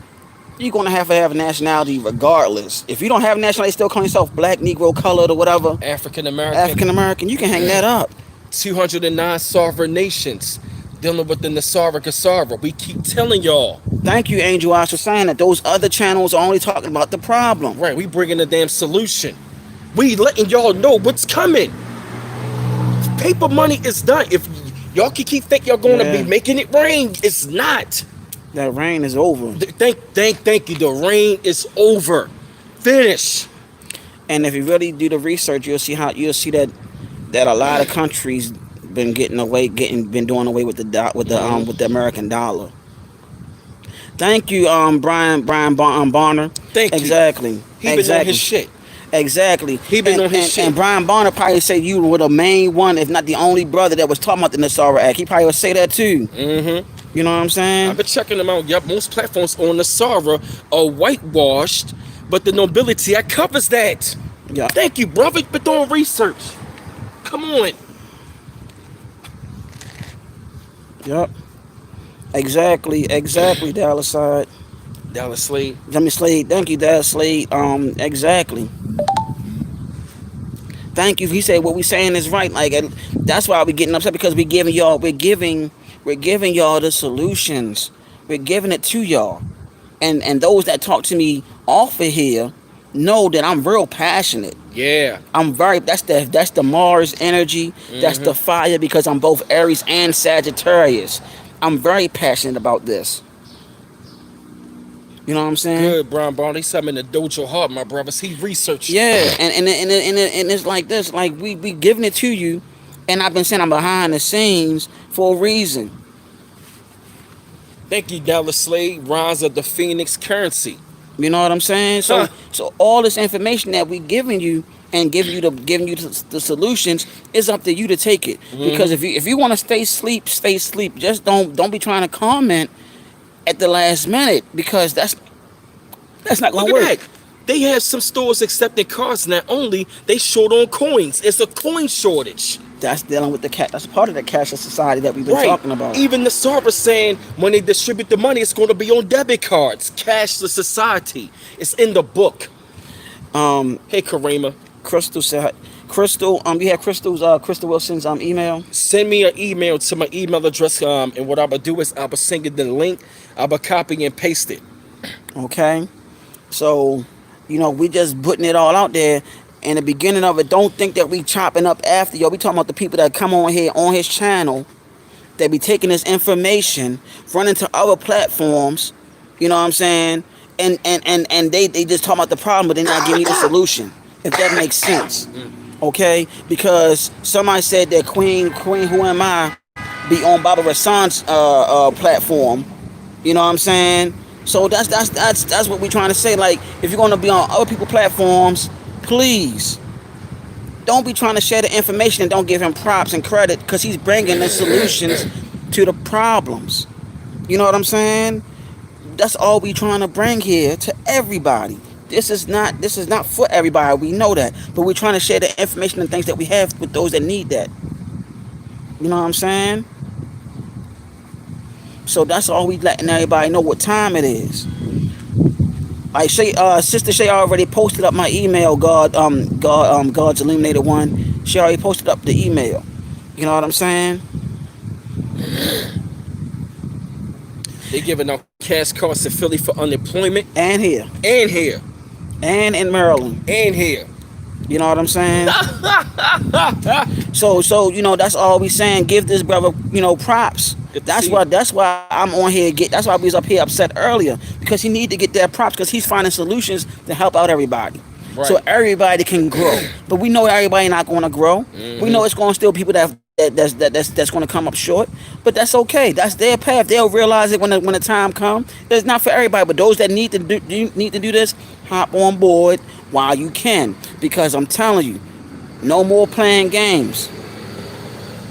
you're gonna have to have a nationality regardless. If you don't have a nationality, still call yourself black, Negro, colored, or whatever, African American. African American, you can hang that up. 209 sovereign nations dealing with the Nasara Kasara. We keep telling y'all. Thank you, Angel Eyes, for saying that. Those other channels are only talking about the problem. Right, we bringing the damn solution. We letting y'all know what's coming. Paper money is done. If y'all can keep think y'all gonna be making it rain, it's not. That rain is over. Thank you. The rain is over. Finish. And if you really do the research, you'll see that a lot of countries been doing away with the American dollar. Thank you, Brian Bonner. Thank you. Exactly. He been on his shit. Exactly. He been on his shit. And Brian Bonner probably say you were the main one, if not the only brother that was talking about the Nasara Act. He probably would say that too. You know what I'm saying? I've been checking them out. Yep, most platforms on Nasara are whitewashed, but the Nobility Act covers that. Yeah. Thank you, brother. Been doing research. Come on. Yep. Exactly, Dallas side. Dallas Slade. Slade. Thank you, Dallas Slade. Exactly. Thank you. He said what we saying is right. Like, that's why we getting upset, because we're giving y'all the solutions. We're giving it to y'all. And those that talk to me off of here know that I'm real passionate. Yeah. That's the Mars energy. That's the fire, because I'm both Aries and Sagittarius. I'm very passionate about this. You know what I'm saying? Good, Brian Bonner. He's something in the dojo heart, my brothers. He researched. Yeah, and it's like this. Like we giving it to you, and I've been saying I'm behind the scenes for a reason. Thank you, Dallas Slade. Rise of the Phoenix currency. You know what I'm saying? So all this information that we giving you and giving you the solutions, is up to you to take it. Because if you want to stay asleep. Just don't be trying to comment at the last minute, because that's not gonna Look at work. that. They have some stores accepting cards. Not only they short on coins. It's a coin shortage. That's dealing with the cash. That's part of the cashless society that we've been talking about. Even the server saying when they distribute the money, it's going to be on debit cards. Cashless society. It's in the book. Hey, Karima. Crystal Crystal, you have Crystal Wilson's email. Send me an email to my email address, and what I will do is I will send you the link. I will copy and paste it. Okay, so we just putting it all out there. In the beginning of it, don't think that we chopping up after y'all. We talking about the people that come on here on his channel, that be taking this information, running to other platforms. You know what I'm saying? And they just talk about the problem, but they're not giving you the solution. If that makes sense. Okay? Because somebody said that Queen Who Am I be on Baba Rassan's platform. You know what I'm saying? So that's what we're trying to say. Like, if you're gonna be on other people's platforms, please don't be trying to share the information and don't give him props and credit, because he's bringing the solutions to the problems. You know what I'm saying? That's all we trying to bring here to everybody. This is not for everybody. We know that, but we're trying to share the information and things that we have with those that need that. You know what I'm saying? So that's all we letting everybody know what time it is. Like Sister Shay already posted up my email. God's Illuminated One. She already posted up the email. You know what I'm saying? They giving out cash cards in Philly for unemployment. And here. And here. And in Maryland. And here. You know what I'm saying? So that's all we saying. Give this brother, props. That's why I'm on here. That's why we was up here upset earlier, because he need to get that props, because he's finding solutions to help out everybody. Right. So everybody can grow. But we know everybody not going to grow. Mm-hmm. We know it's going to still people that's going to come up short. But that's okay. That's their path. They'll realize it when the time comes. It's not for everybody, but those that need to do this, hop on board while you can, because I'm telling you, no more playing games.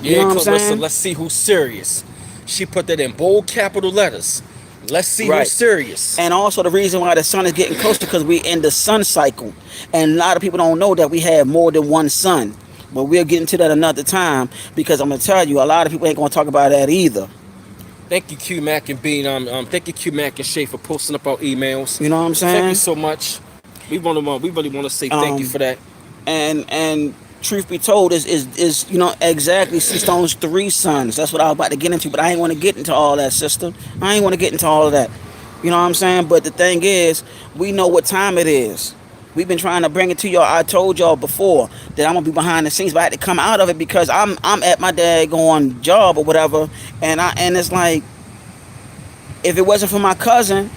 You know what I'm saying? Let's see who's serious. She put that in bold capital letters. Let's see who's serious. And also the reason why the sun is getting closer, because we're in the sun cycle. And a lot of people don't know that we have more than one sun. But we'll get into that another time, because I'm going to tell you, a lot of people ain't going to talk about that either. Thank you, Q Mac and Bean. Thank you, Q Mac and Shay, for posting up our emails. You know what I'm saying? Thank you so much. We really want to say thank you for that. And truth be told, is exactly C Stone's 3 sons. That's what I was about to get into, but I ain't want to get into all that, sister. I ain't want to get into all of that. You know what I'm saying? But the thing is, we know what time it is. We've been trying to bring it to y'all. I told y'all before that I'm gonna be behind the scenes, but I had to come out of it because I'm at my daggone job or whatever, and it's like, if it wasn't for my cousin,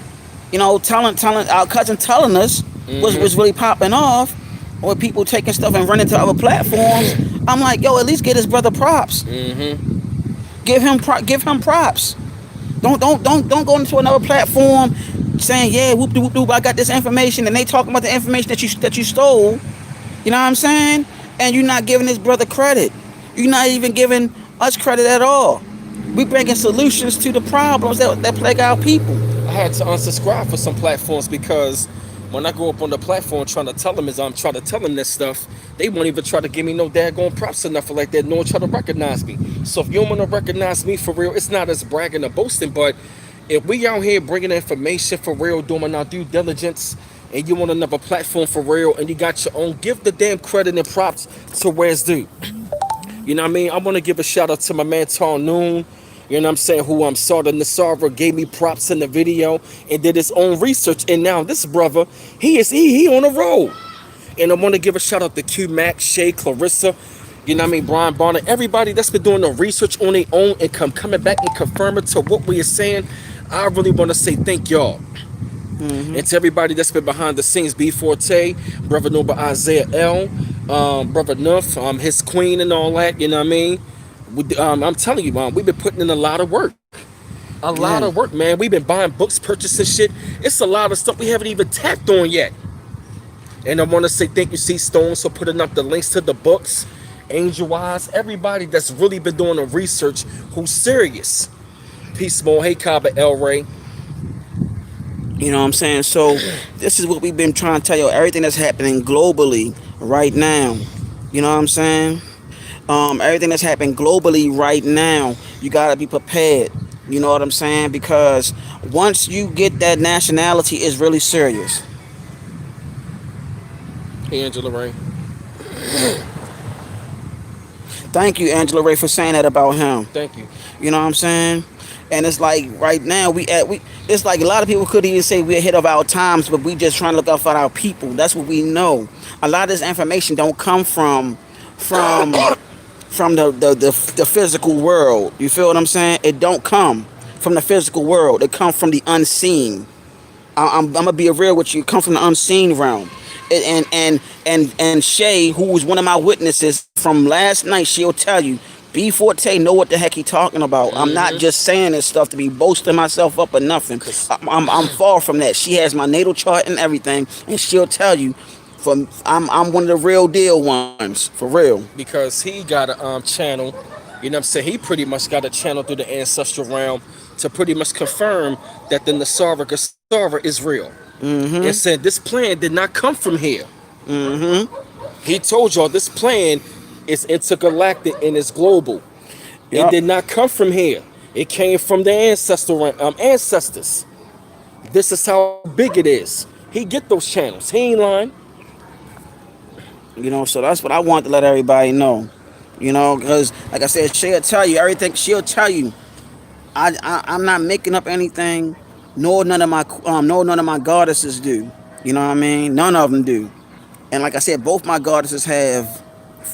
telling our cousin telling us was really popping off, or people taking stuff and running to other platforms, I'm like, yo, at least get his brother props. Give him props. Don't go into another platform saying, yeah, whoop de whoop de, I got this information, and they talking about the information that you stole. You know what I'm saying? And you're not giving this brother credit. You're not even giving us credit at all. We bringing solutions to the problems that plague our people. I had to unsubscribe for some platforms, because when I go up on the platform trying to tell them this stuff, they won't even try to give me no daggone props or nothing like that, nor try to recognize me. So if you don't want to recognize me for real, it's not as bragging or boasting, but if we out here bringing information for real, doing our due diligence, and you want another platform for real, and you got your own, give the damn credit and props to where it's due. You know what I mean? I want to give a shout out to my man Tall Noon, you know what I'm saying, who Sarda Nasara gave me props in the video and did his own research. And now this brother, he on the road. And I want to give a shout out to Q Mac, Shay, Clarissa, you know what I mean, Brian Bonner, everybody that's been doing the research on their own and coming back and confirming to what we are saying. I really want to say thank y'all. And to everybody that's been behind the scenes, B Forte, Brother Noble Isaiah L, Brother Nuff, his queen and all that, you know what I mean? I'm telling you, we've been putting in a lot of work. A lot of work, man. We've been buying books, purchasing shit. It's a lot of stuff we haven't even tapped on yet. And I want to say thank you, C Stones, for putting up the links to the books. Angel Wise, everybody that's really been doing the research, who's serious. Peace more. Hey, Kaba El Ray. You know what I'm saying? So this is what we've been trying to tell you. Everything that's happening globally right now. You know what I'm saying? Everything that's happening globally right now, you got to be prepared. You know what I'm saying? Because once you get that nationality, it's really serious. Hey, Angela Ray. Thank you, Angela Ray, for saying that about him. Thank you. You know what I'm saying? And it's like right now we it's like a lot of people could even say we're ahead of our times, but we just trying to look out for our people. That's what we know. A lot of this information don't come from the physical world. You feel what I'm saying? It don't come from the physical world. It come from the unseen. I'm gonna be real with you. It come from the unseen realm. And Shay, who was one of my witnesses from last night, she'll tell you B Forte know what the heck he talking about. I'm not just saying this stuff to be boasting myself up or nothing. I'm far from that. She has my natal chart and everything, and she'll tell you, I'm one of the real deal ones for real. Because he got a channel, you know what I'm saying? He pretty much got a channel through the ancestral realm to pretty much confirm that the Nasara Gasara is real. And said this plan did not come from here. He told y'all this plan is intergalactic and it's global. It did not come from here. It came from the ancestors. This is how big it is. He get those channels. He ain't lying. You know, so that's what I want to let everybody know. You know, because like I said, she'll tell you everything. She'll tell you, I'm not making up anything. Nor none of my goddesses do. You know what I mean? None of them do. And like I said, both my goddesses have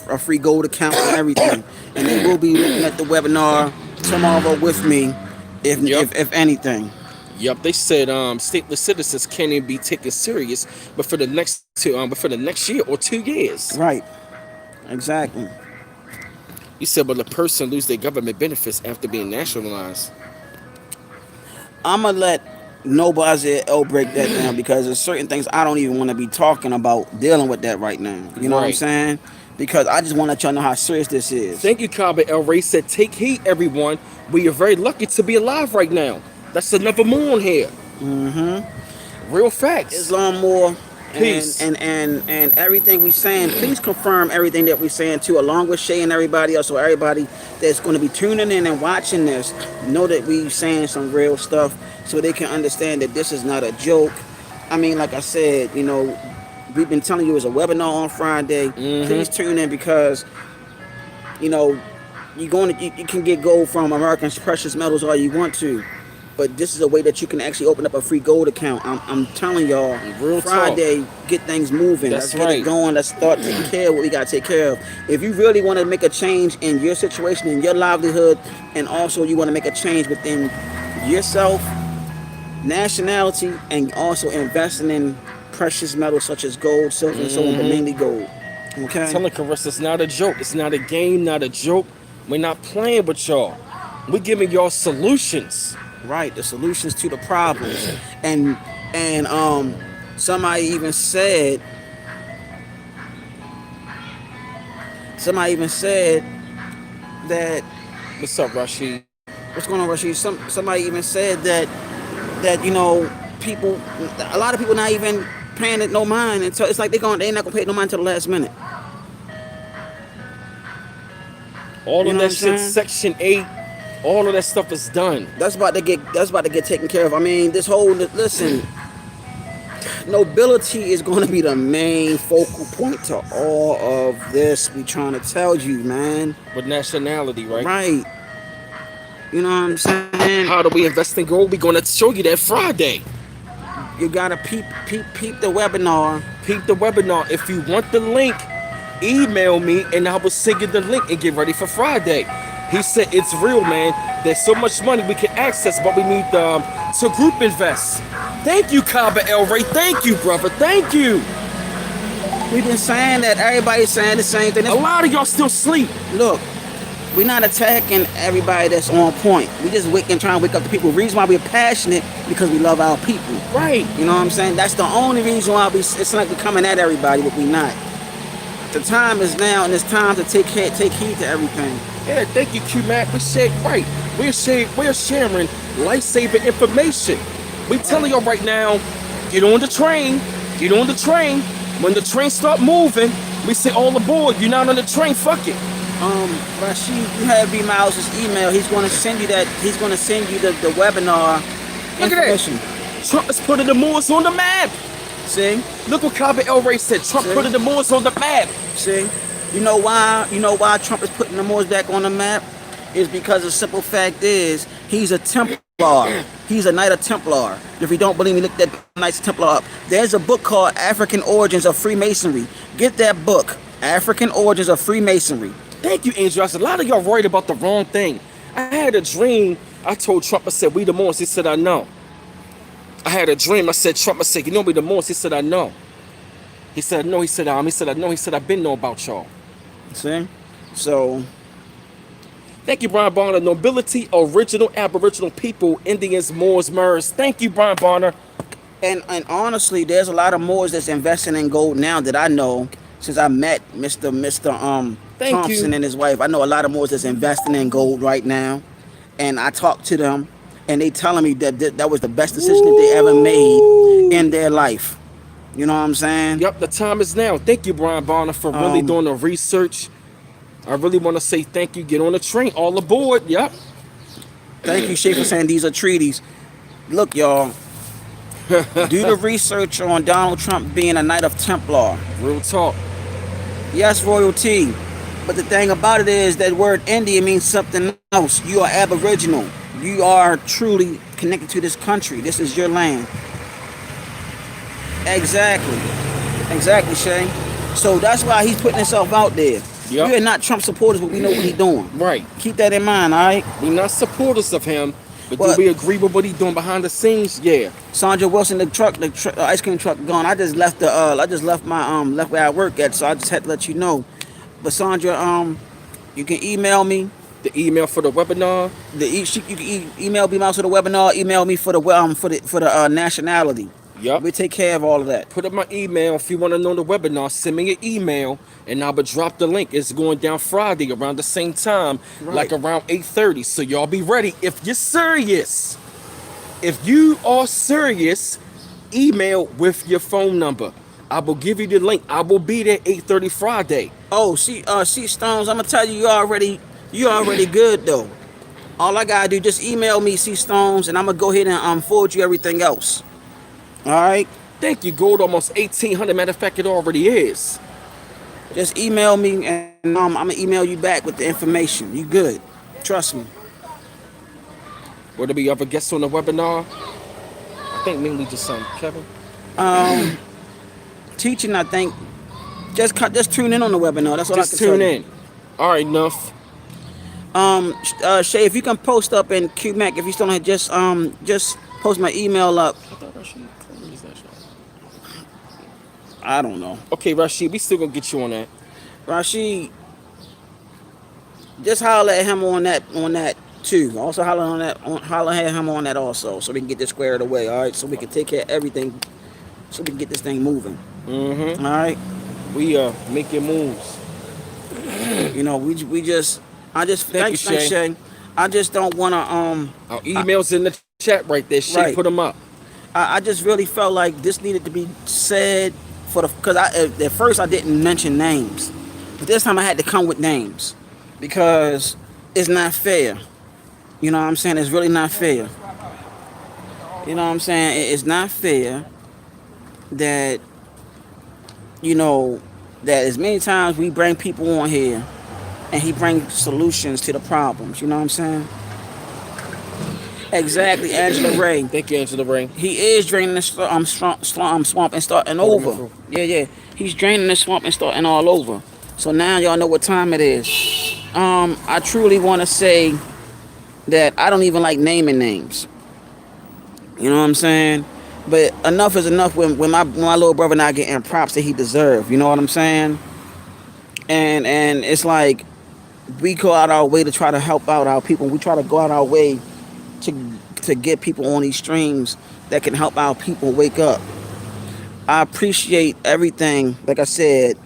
a free gold account and everything, and they will be looking at the webinar tomorrow with me, if anything. Yep, they said stateless citizens can't even be taken serious, but for the next year or 2 years. Right. Exactly. You said, but the person lose their government benefits after being nationalized. I'm gonna let nobody else break that down because there's certain things I don't even want to be talking about dealing with that right now. You know what I'm saying? Because I just want to let y'all know how serious this is. Thank you, Kaba El Ray said, take heed, everyone. We are very lucky to be alive right now. That's another moon here. Real facts. Islam more. Peace. And everything we saying, please confirm everything that we saying too, along with Shay and everybody else. So everybody that's going to be tuning in and watching this, know that we saying some real stuff, so they can understand that this is not a joke. I mean, like I said, you know, we've been telling you it's a webinar on Friday. Please tune in because, you know, you can get gold from American Precious Metals all you want to. But this is a way that you can actually open up a free gold account. I'm telling y'all, Real Friday, talk. Get things moving. That's Let's get it going. Let's start taking care of what we got to take care of. If you really want to make a change in your situation, in your livelihood, and also you want to make a change within yourself, nationality, and also investing in precious metals such as gold, silver, and so on, but mainly gold. Okay? Telling Carissa, it's not a joke. It's not a game, not a joke. We're not playing with y'all. We're giving y'all solutions. Right, the solutions to the problems. And somebody even said that, What's up, Rashid? what's going on, Rashid? Somebody even said that you know, a lot of people not even paying it no mind until it's like they're not gonna pay it no mind until the last minute. All You of know that what I'm shit, saying? Section 8, all of that stuff is done. That's about to get taken care of. I mean, listen, nobility is going to be the main focal point to all of this. We trying to tell you, man. With nationality, right? Right. You know what I'm saying? How do we invest in gold? We're going to show you that Friday. You gotta peep the webinar. Peep the webinar. If you want the link, email me and I will send you the link and get ready for Friday. He said it's real, man. There's so much money we can access, but we need to group invest. Thank you, Kaba El Ray. Thank you, brother. Thank you. We've been saying that. Everybody's saying the same thing. A lot of y'all still sleep. Look, we're not attacking everybody that's on point. We just trying to wake up the people. The reason why we're passionate because we love our people. Right. You know what I'm saying? That's the only reason why it's like we're coming at everybody, but we not. The time is now, and it's time to take heed to everything. Yeah, thank you, Q-Mac. We said right. We're sharing life-saving information. We telling y'all right now, get on the train. Get on the train. When the train start moving, we say all aboard. You're not on the train, fuck it. Rashid, you have B Miles' email. He's going to send you that. He's going to send you the webinar information. Look at that. Trump is putting the Moors on the map. See? Look what Kaba El Ray said. Trump putting the Moors on the map. See? You know why? You know why Trump is putting the Moors back on the map? Is because the simple fact is he's a Templar. He's a Knight of Templar. If you don't believe me, look that Knights Templar up. There's a book called African Origins of Freemasonry. Get that book, African Origins of Freemasonry. Thank you, Angel. I said, a lot of y'all worried about the wrong thing. I had a dream. I told Trump, I said, we the Moors. He said, I know. I had a dream. I said, Trump, I said, you know we the Moors. He said, I know. He said, no. He said, I know. He said, I've been know about y'all. See? So, Thank you, Brian Bonner. Nobility, original Aboriginal people, Indians, Moors, Murs. Thank you, Brian Bonner. and honestly, there's a lot of Moors that's investing in gold now that I know since I met Mr. Thank Thompson you. and his wife. I know a lot of Moors that's investing in gold right now, and I talked to them, and they telling me that was the best decision that they ever made in their life. You know what I'm saying? Yep, the time is now. Thank you, Brian Bonner, for really doing the research. I really want to say thank you. Get on the train. All aboard. Yep. Thank you, Shay, for saying these are treaties. Look, y'all, do the research on Donald Trump being a Knight of Templar. Real talk. Yes, royalty. But the thing about it is that word Indian means something else. You are Aboriginal. You are truly connected to this country. This is your land. Exactly. Exactly, Shay. So that's why he's putting himself out there. Yep. We are not Trump supporters, but we know what he's doing. Right. Keep that in mind, all right? We're not supporters of him, but What? do we agree with what he's doing behind the scenes? Yeah. Sandra Wilson, the ice cream truck gone. I just left I just left my left where I work at, so I just had to let you know. But Sandra, you can email me. The email for the webinar. You can email me also the webinar. Email me for the nationality. Yup. We take care of all of that. Put up my email. If you want to know the webinar, send me an email and I will drop the link. It's going down Friday around the same time, Right. like around 8:30. So y'all be ready. If you're serious, if you are serious, email with your phone number. I will give you the link. I will be there 8:30 Friday. Oh, see, Stones. I'm gonna tell you, you already good though. All I gotta do, just email me, C Stones, and I'm gonna go ahead and forward you everything else. All right. Thank you, gold. Almost 1,800. Matter of fact, it already is. Just email me, and I'm gonna email you back with the information. You good? Trust me. Will there be other guests on the webinar? I think mainly just Kevin. Teaching, I think. Just tune in on the webinar. That's all I Just can tell tune you. in. All right, enough. Shay, if you can post up in QMac, if you still don't just post my email up. I don't know. Okay, Rashid, we still gonna get you on that. Rashid, just holler at him on that too. Also holler at him on that also, so we can get this squared away. All right, so we can take care of everything, so we can get this thing moving. Mm-hmm. All right, We making moves. you know I just Thank you, thanks, Shay. I just don't wanna Our emails in the chat right there. Shay, Right. put them up. I just really felt like this needed to be said because at first I didn't mention names, but this time I had to come with names because it's not fair. You know what I'm saying? It's really not fair. You know what I'm saying? It's not fair that that as many times we bring people on here and he brings solutions to the problems. You know what I'm saying? Exactly, Angela Ray. Thank you, Angela Ray. He is draining the swamp and starting over. Yeah. He's draining the swamp and starting all over. So now y'all know what time it is. I truly want to say that I don't even like naming names. You know what I'm saying? But enough is enough when my little brother not getting props that he deserve. You know what I'm saying? And it's like we go out our way to try to help out our people. We try to go out our way to get people on these streams that can help our people wake up. I appreciate everything, like I said,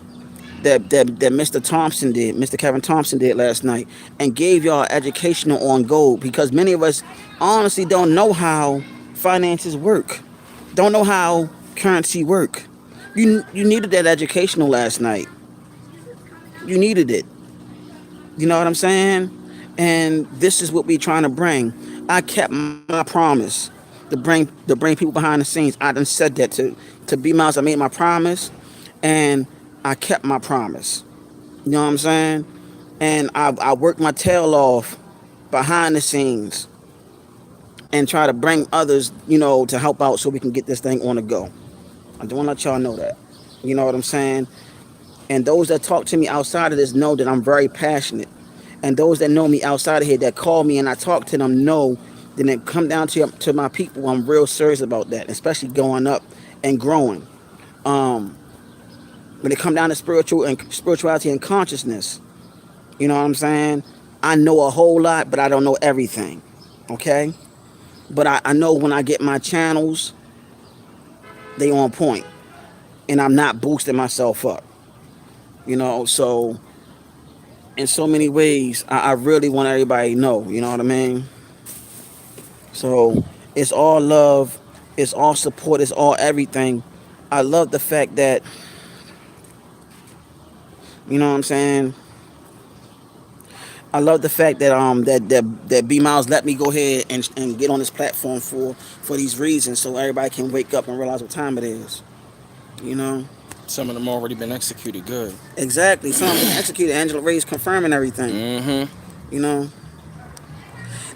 that Mr. Thompson did, Mr. Kevin Thompson did last night, and gave y'all educational on gold, because many of us honestly don't know how finances work, don't know how currency work. You needed that educational last night. You needed it. You know what I'm saying? And this is what we're trying to bring. I kept my promise to bring people behind the scenes. I done said that to B Miles. I made my promise, and I kept my promise. You know what I'm saying? And I work my tail off behind the scenes and try to bring others, to help out so we can get this thing on the go. I don't want to let y'all know that. You know what I'm saying? And those that talk to me outside of this know that I'm very passionate. And those that know me outside of here that call me and I talk to them know that it come down to my people. I'm real serious about that, especially going up and growing. When it come down to spirituality and consciousness, you know what I'm saying? I know a whole lot, but I don't know everything. Okay? But I know when I get my channels, they on point. And I'm not boosting myself up. So in so many ways, I really want everybody to know, you know what I mean? So it's all love, it's all support, it's all everything. I love the fact that, you know what I'm saying? I love the fact that that B Miles let me go ahead and get on this platform for these reasons, so everybody can wake up and realize what time it is. You know? Some of them already been executed. Good. Exactly. Some of them executed. Angela Ray's confirming everything. Mm-hmm. You know?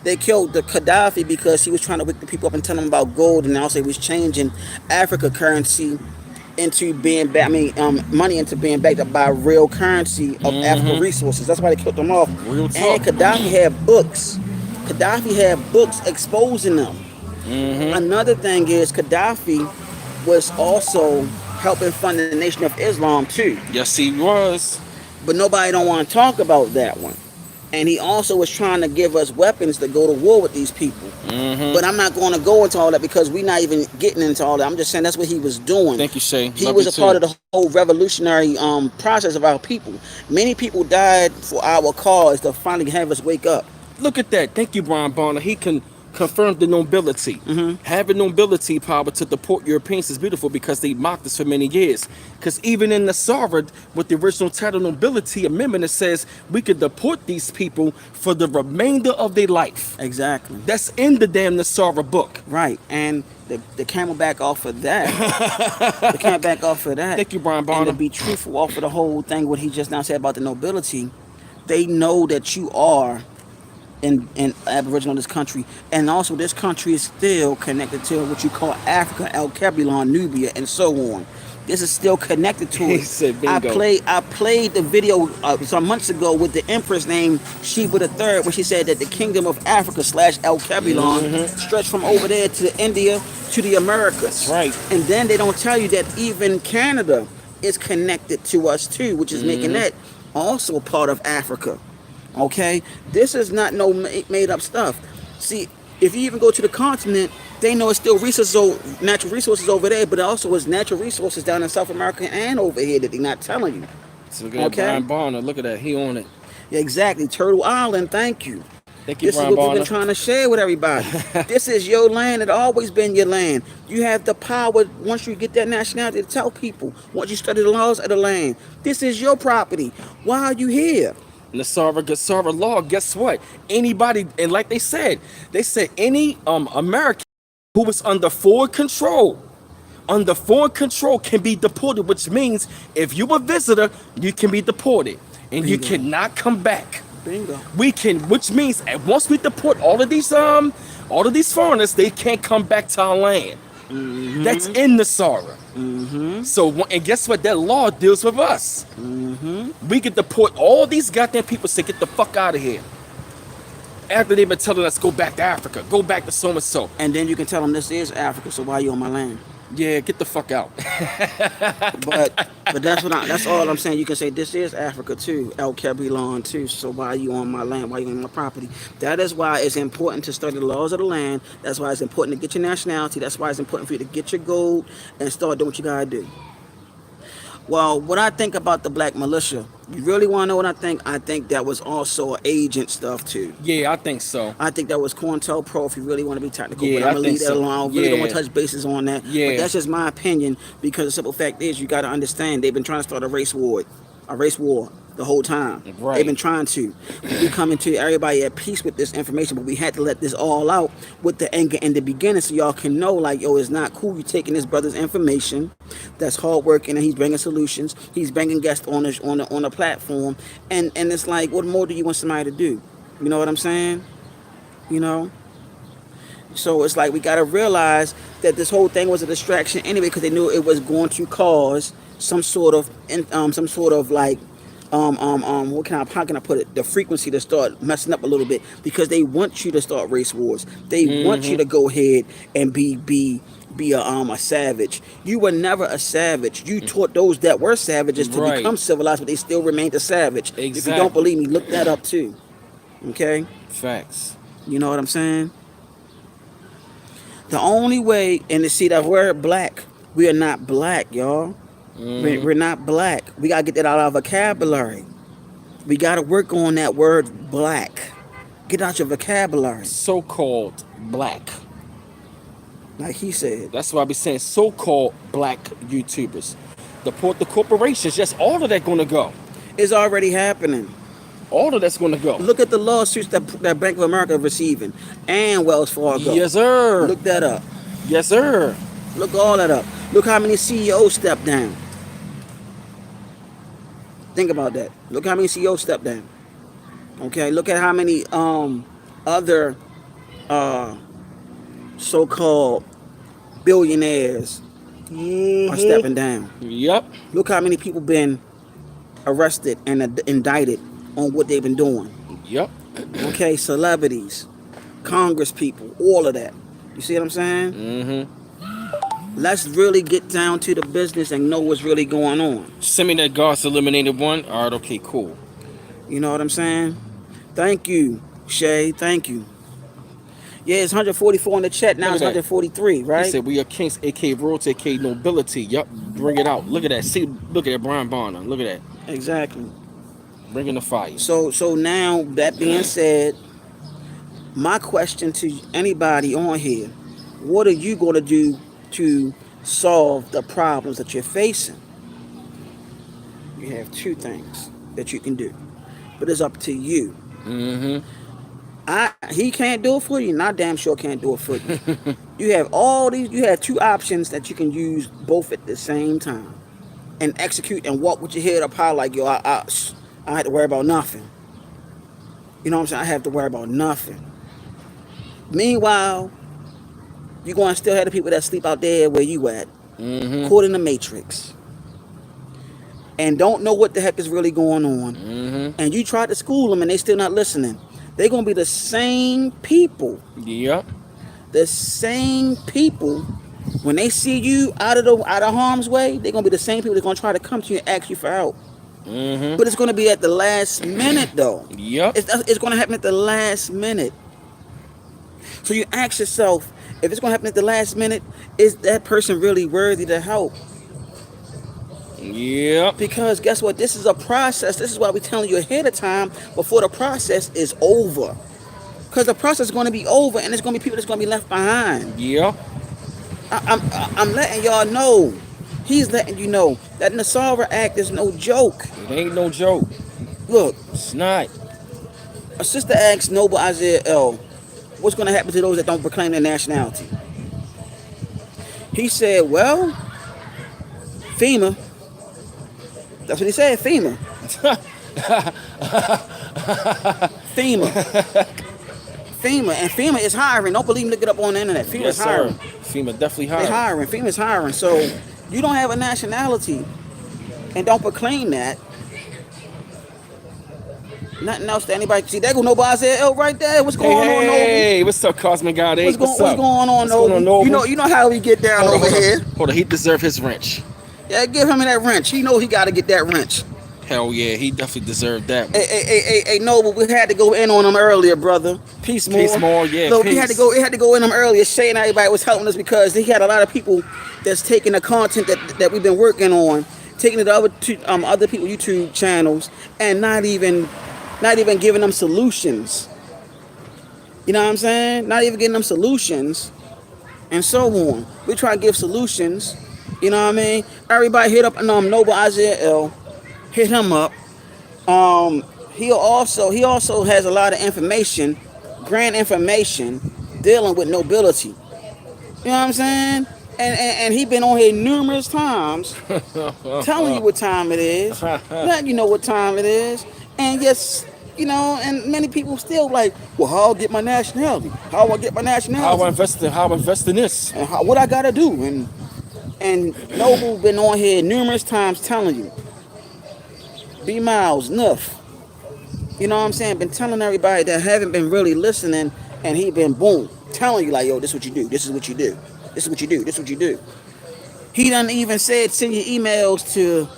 They killed the Gaddafi because he was trying to wake the people up and tell them about gold, and also he was changing Africa currency into being money into being backed up by real currency of African resources. That's why they killed them off. Real talk. And Gaddafi had books. Gaddafi had books exposing them. Another thing is Gaddafi was also helping fund the Nation of Islam too. Yes, he was. But nobody don't want to talk about that one. And he also was trying to give us weapons to go to war with these people. But I'm not going to go into all that because we're not even getting into all that. I'm just saying that's what he was doing. Thank you, Shay. He was a part of the whole revolutionary process of our people. Many people died for our cause to finally have us wake up. Look at that. Thank you, Brian Bonner. He can confirm the nobility. Having nobility power to deport Europeans is beautiful because they mocked us for many years. Because even in the Nasara, with the original title Nobility Amendment, it says we could deport these people for the remainder of their life. Exactly. That's in the damn Nasara book. Right. And the camel back off of that. The camel back off of that. Thank you, Brian Bonner. And to be truthful off of the whole thing, what he just now said about the nobility, they know that you are in Aboriginal this country, and also this country is still connected to what you call Africa, El Kabylon, Nubia, and so on. This is still connected to He it. said bingo. I played the video some months ago with the Empress named Sheba III, where she said that the Kingdom of Africa / El Kabylon stretched from over there to India to the Americas. Right. And then they don't tell you that even Canada is connected to us too, which is making that also part of Africa. Okay, this is not no made up stuff. See, if you even go to the continent, they know it's still natural resources over there, but also it's natural resources down in South America and over here that they're not telling you. So look at Brian Bonner. Look at that. He on it. Yeah, exactly. Turtle Island. Thank you. Thank you, This Brian is what Bonner. we've been trying to share with everybody. This is your land. It's always been your land. You have the power, once you get that nationality, to tell people, once you study the laws of the land, this is your property. Why are you here? Nasara law, guess what? Anybody, and like they said any American who was under foreign control can be deported, which means if you're a visitor, you can be deported. And you cannot come back. Bingo. Which means once we deport all of these foreigners, they can't come back to our land. That's in Nasara. So, and guess what? That law deals with us. We can deport all these goddamn people, say get the fuck out of here. After they've been telling us go back to Africa, go back to so and so. And then you can tell them this is Africa, so why are you on my land? Yeah, get the fuck out. But that's all I'm saying. You can say this is Africa too, El Kabylon too. So why are you on my land? Why are you on my property? That is why it's important to study the laws of the land. That's why it's important to get your nationality. That's why it's important for you to get your gold and start doing what you gotta do. Well, what I think about the black militia, you really want to know what I think? I think that was also agent stuff too. Yeah, I think so. I think that was COINTELPRO if you really want to be technical. Yeah, but I'm I going to leave think that so. alone. I really don't want Yeah. to touch bases on that. Yeah. But that's just my opinion because the simple fact is you got to understand they've been trying to start a race war. The the whole time. Right. They've been trying to. We coming to everybody at peace with this information, but we had to let this all out with the anger in the beginning so y'all can know, like, yo, it's not cool. You taking this brother's information that's hard working and he's bringing solutions. He's bringing guests on the platform. And it's like, what more do you want somebody to do? You know what I'm saying? You know? So it's like we got to realize that this whole thing was a distraction anyway, because they knew it was going to cause some sort of like how can I put it, the frequency to start messing up a little bit, because they want you to start race wars. They want you to go ahead and be a savage. You were never a savage. You taught those that were savages to Right. become civilized, but they still remained a savage. If you Exactly. don't believe me, look that up too. Okay? Facts. You know what I'm saying? The only way, and to see that we're black, we are not black, y'all. We're not black. We gotta get that out of our vocabulary. We gotta work on that word black. Get out your vocabulary, So-called black. like he said. That's why I be saying so-called black YouTubers. The corporations, just all of that gonna go. It's already happening. All of that's gonna go. Look at the lawsuits that Bank of America is receiving and Wells Fargo. Yes, sir. Look that up. Yes, sir. Look all that up. Look how many CEOs stepped down. Think about that. Look how many CEOs stepped down. Okay, look at how many other so-called billionaires are stepping down. Yep. Look how many people been arrested and indicted on what they've been doing. Yep. Okay, celebrities, Congress people, all of that. You see what I'm saying? Mm-hmm. Let's really get down to the business and know what's really going on. Send me that God's eliminated one. All right. Okay. Cool. You know what I'm saying? Thank you, Shay. Thank you. Yeah, it's 144 in the chat. Now Look it's at that. 143, He right? said we are kings, aka royalty, aka nobility. Yup. Bring it out. Look at that. See. Look at that, Brian Bonner. Look at that. Exactly. Bringing the fire. So now, that being said, my question to anybody on here, what are you going to do to solve the problems that you're facing? You have two things that you can do, but it's up to you. Mm-hmm. He can't do it for you, and I damn sure can't do it for you. You have two options that you can use both at the same time and execute and walk with your head up high like, yo, I had to worry about nothing. You know what I'm saying? I have to worry about nothing. Meanwhile, you're going to still have the people that sleep out there where you at, caught in the matrix, and don't know what the heck is really going on. And you try to school them and they still not listening. They're going to be the same people. Yep. The same people, when they see you out of harm's way, they're going to be the same people that's going to try to come to you and ask you for help. But it's going to be at the last minute, though. Yep. It's going to happen at the last minute. So you ask yourself, if it's going to happen at the last minute, is that person really worthy to help? Yep. Because guess what? This is a process. This is why we're telling you ahead of time before the process is over. Because the process is going to be over, and there's going to be people that's going to be left behind. Yep. I'm letting y'all know. He's letting you know that Nassara Act is no joke. It ain't no joke. Look, It's not. a sister asked Noble Isaiah L., what's going to happen to those that don't proclaim their nationality? He said, well, FEMA. That's what he said, FEMA. FEMA. And FEMA is hiring. Don't believe me, look it up on the internet. FEMA Yes, is hiring. sir. FEMA definitely They're hiring. hiring. FEMA is hiring. So you don't have a nationality and don't proclaim that. Nothing else to anybody. See, there go Noble Isaiah L right there. What's going on, Noble? Hey, what's up, Cosmic God? Hey, What's up? going on, What's going on, Noble? Noble? You know how we get down over here. Hold on, he deserve his wrench. Yeah, give him that wrench. He know he got to get that wrench. Hell yeah, he definitely deserved that. Hey, Noble, we had to go in on him earlier, brother. Peace more. Peace more, yeah, Look, we had to peace. go. It had to go in him earlier. Shay and everybody was helping us because he had a lot of people that's taking the content that we've been working on, taking it to other people YouTube channels, and not even giving them solutions. You know what I'm saying? Not even getting them solutions, and so on. We try to give solutions. You know what I mean? Everybody hit up Noble Isaiah L. Hit him up. He also has a lot of information, grand information, dealing with nobility. You know what I'm saying? And he been on here numerous times telling you what time it is, letting you know what time it is, and yes, and many people still like, well, how I get my nationality? How I get my How I nationality? invest in this. And what I gotta do? And Noble been on here numerous times telling you, B Miles, Nuff. You know what I'm saying? Been telling everybody that haven't been really listening, and he been boom telling you like, yo, this is what you do. This is what you do. This is what you do. This is what you do. He done even said send your emails to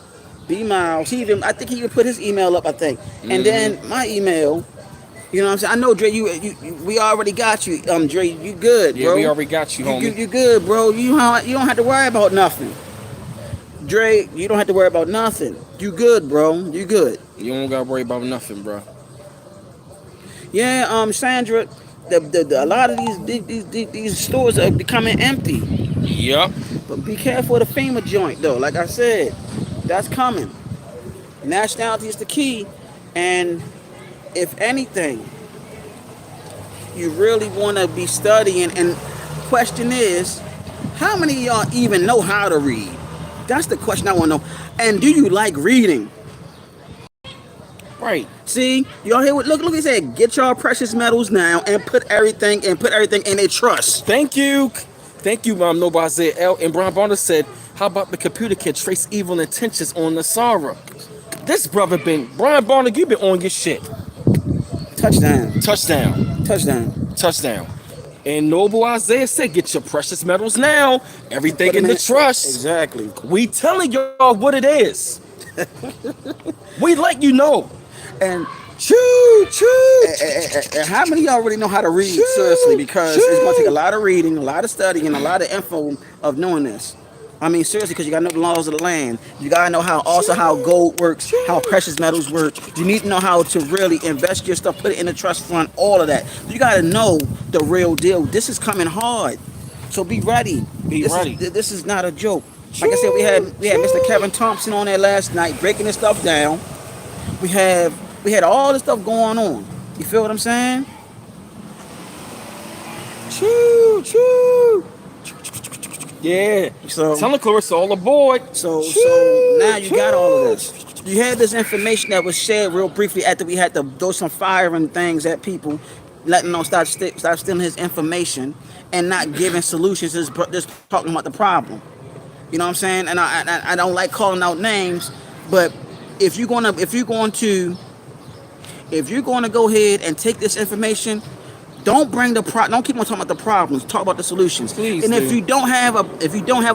B Miles. I think he even put his email up. I think, and then my email. You know what I'm saying? I know Dre. We already got you. Dre, you good, Yeah, bro? we already got you, homie. You good, bro? You don't have to worry about nothing. Dre, you don't have to worry about nothing. You good, bro? You good? You don't gotta worry about nothing, bro. Yeah, Sandra. A lot of these stores are becoming empty. Yup. But be careful of the FEMA joint, though. Like I said, that's coming. Nationality is the key, and if anything, you really want to be studying. And question is, how many of y'all even know how to read? That's the question I want to know. And do you like reading? Right. See, y'all hear what? Look, he said, get y'all precious metals now and put everything in a trust. Thank you, Noble Isaiah L. And Brian Bonner said, how about the computer can trace evil intentions on Nasara? This brother Brian Bonner, you been on your shit. Touchdown. Touchdown. Touchdown. Touchdown. And Noble Isaiah said, get your precious metals now. Everything in the trust. Exactly. We telling y'all what it is. We let you know. And choo. And how many of y'all really know how to read seriously? Because it's going to take a lot of reading, a lot of studying, a lot of info of knowing this. I mean, seriously, because you got to know the laws of the land. You got to know how gold works, how precious metals work. You need to know how to really invest your stuff, put it in a trust fund, all of that. You got to know the real deal. This is coming hard. So be ready. This is not a joke. Like I said, we had Mr. Kevin Thompson on there last night breaking this stuff down. We had all this stuff going on. You feel what I'm saying? Choo. Yeah. So tell the Clarissa all aboard. So now you got all of this. You had this information that was shared real briefly after we had to throw some fire and things at people, letting them stop stealing his information and not giving solutions. Just talking about the problem. You know what I'm saying? And I don't like calling out names, but if you're going to go ahead and take this information, don't keep on talking about the problems. Talk about the solutions. Please. And if you don't have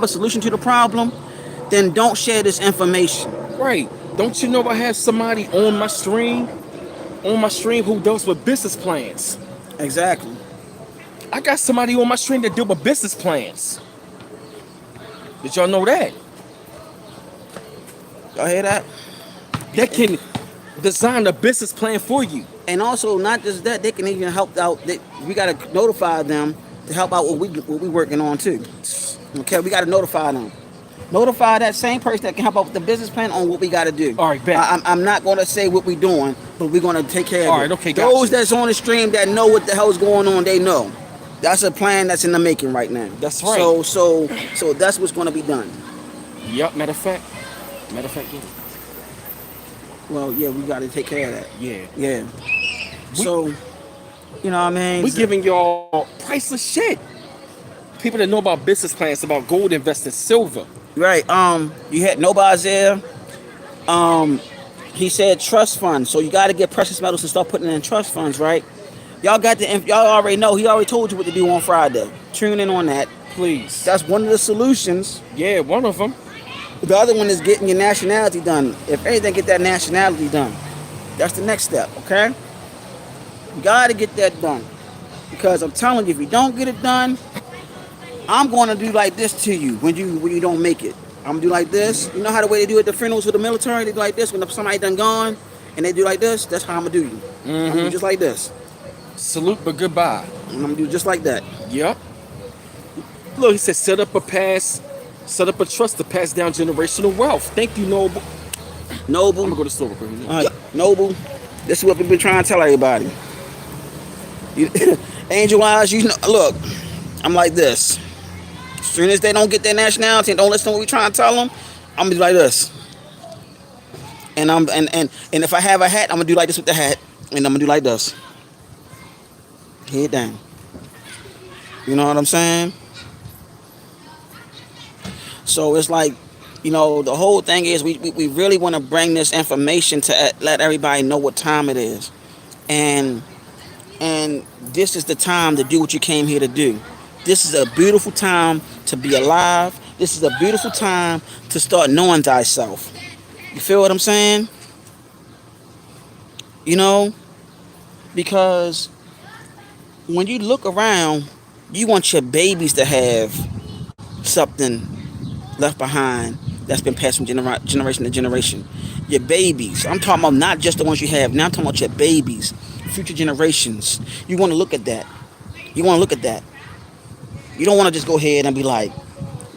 a solution to the problem, then don't share this information. Right. Don't you know I have somebody on my stream who deals with business plans? Exactly. I got somebody on my stream that deal with business plans. Did y'all know that? Y'all hear that? That can design a business plan for you. And also, not just that, they can even help out. We got to notify them to help out what we working on too. Okay, we got to notify them. Notify that same person that can help out with the business plan on what we got to do. All right, bet. I'm not going to say what we're doing, but we're going to take care of it. All right, okay, got Those you. that's on the stream that know what the hell's going on, they know. That's a plan that's in the making right now. That's right. So that's what's going to be done. Yep. Matter of fact, yeah. Well, yeah, we got to take care of that. Yeah. So, you know what I mean? We giving y'all priceless shit. People that know about business plans, about gold investing, silver. Right. You had nobody's there. He said trust funds. So you got to get precious metals and start putting it in trust funds, right? Y'all already know. He already told you what to do on Friday. Tune in on that. Please. That's one of the solutions. Yeah, one of them. The other one is getting your nationality done. If anything, get that nationality done. That's the next step, okay? You got to get that done. Because I'm telling you, if you don't get it done, I'm going to do like this to you when you don't make it. I'm going to do like this. You know how the way they do at the funerals with the military? They do like this when somebody done gone, and they do like this? That's how I'm going to do you. I'm going to do just like this. Salute, but goodbye. And I'm going to do just like that. Yep. Look, he said set up a trust to pass down generational wealth. Thank you, Noble. Noble. I'm going to go to the store real quick. All right. Noble, this is what we've been trying to tell everybody. You, Angel Eyes, you know, look, I'm like this. As soon as they don't get their nationality and don't listen to what we trying to tell them, I'm gonna be like this. And if I have a hat, I'm gonna do like this with the hat, and I'm gonna do like this. Head down. You know what I'm saying? So it's like, you know, the whole thing is we really want to bring this information to let everybody know what time it is, and this is the time to do what you came here to do. This is a beautiful time to be alive. This is a beautiful time to start knowing thyself. You feel what I'm saying? You know, because when you look around, you want your babies to have something left behind that's been passed from generation to generation. Your babies. I'm talking about not just the ones you have. Now I'm talking about your babies, future generations. You want to look at that. You want to look at that. You don't want to just go ahead and be like,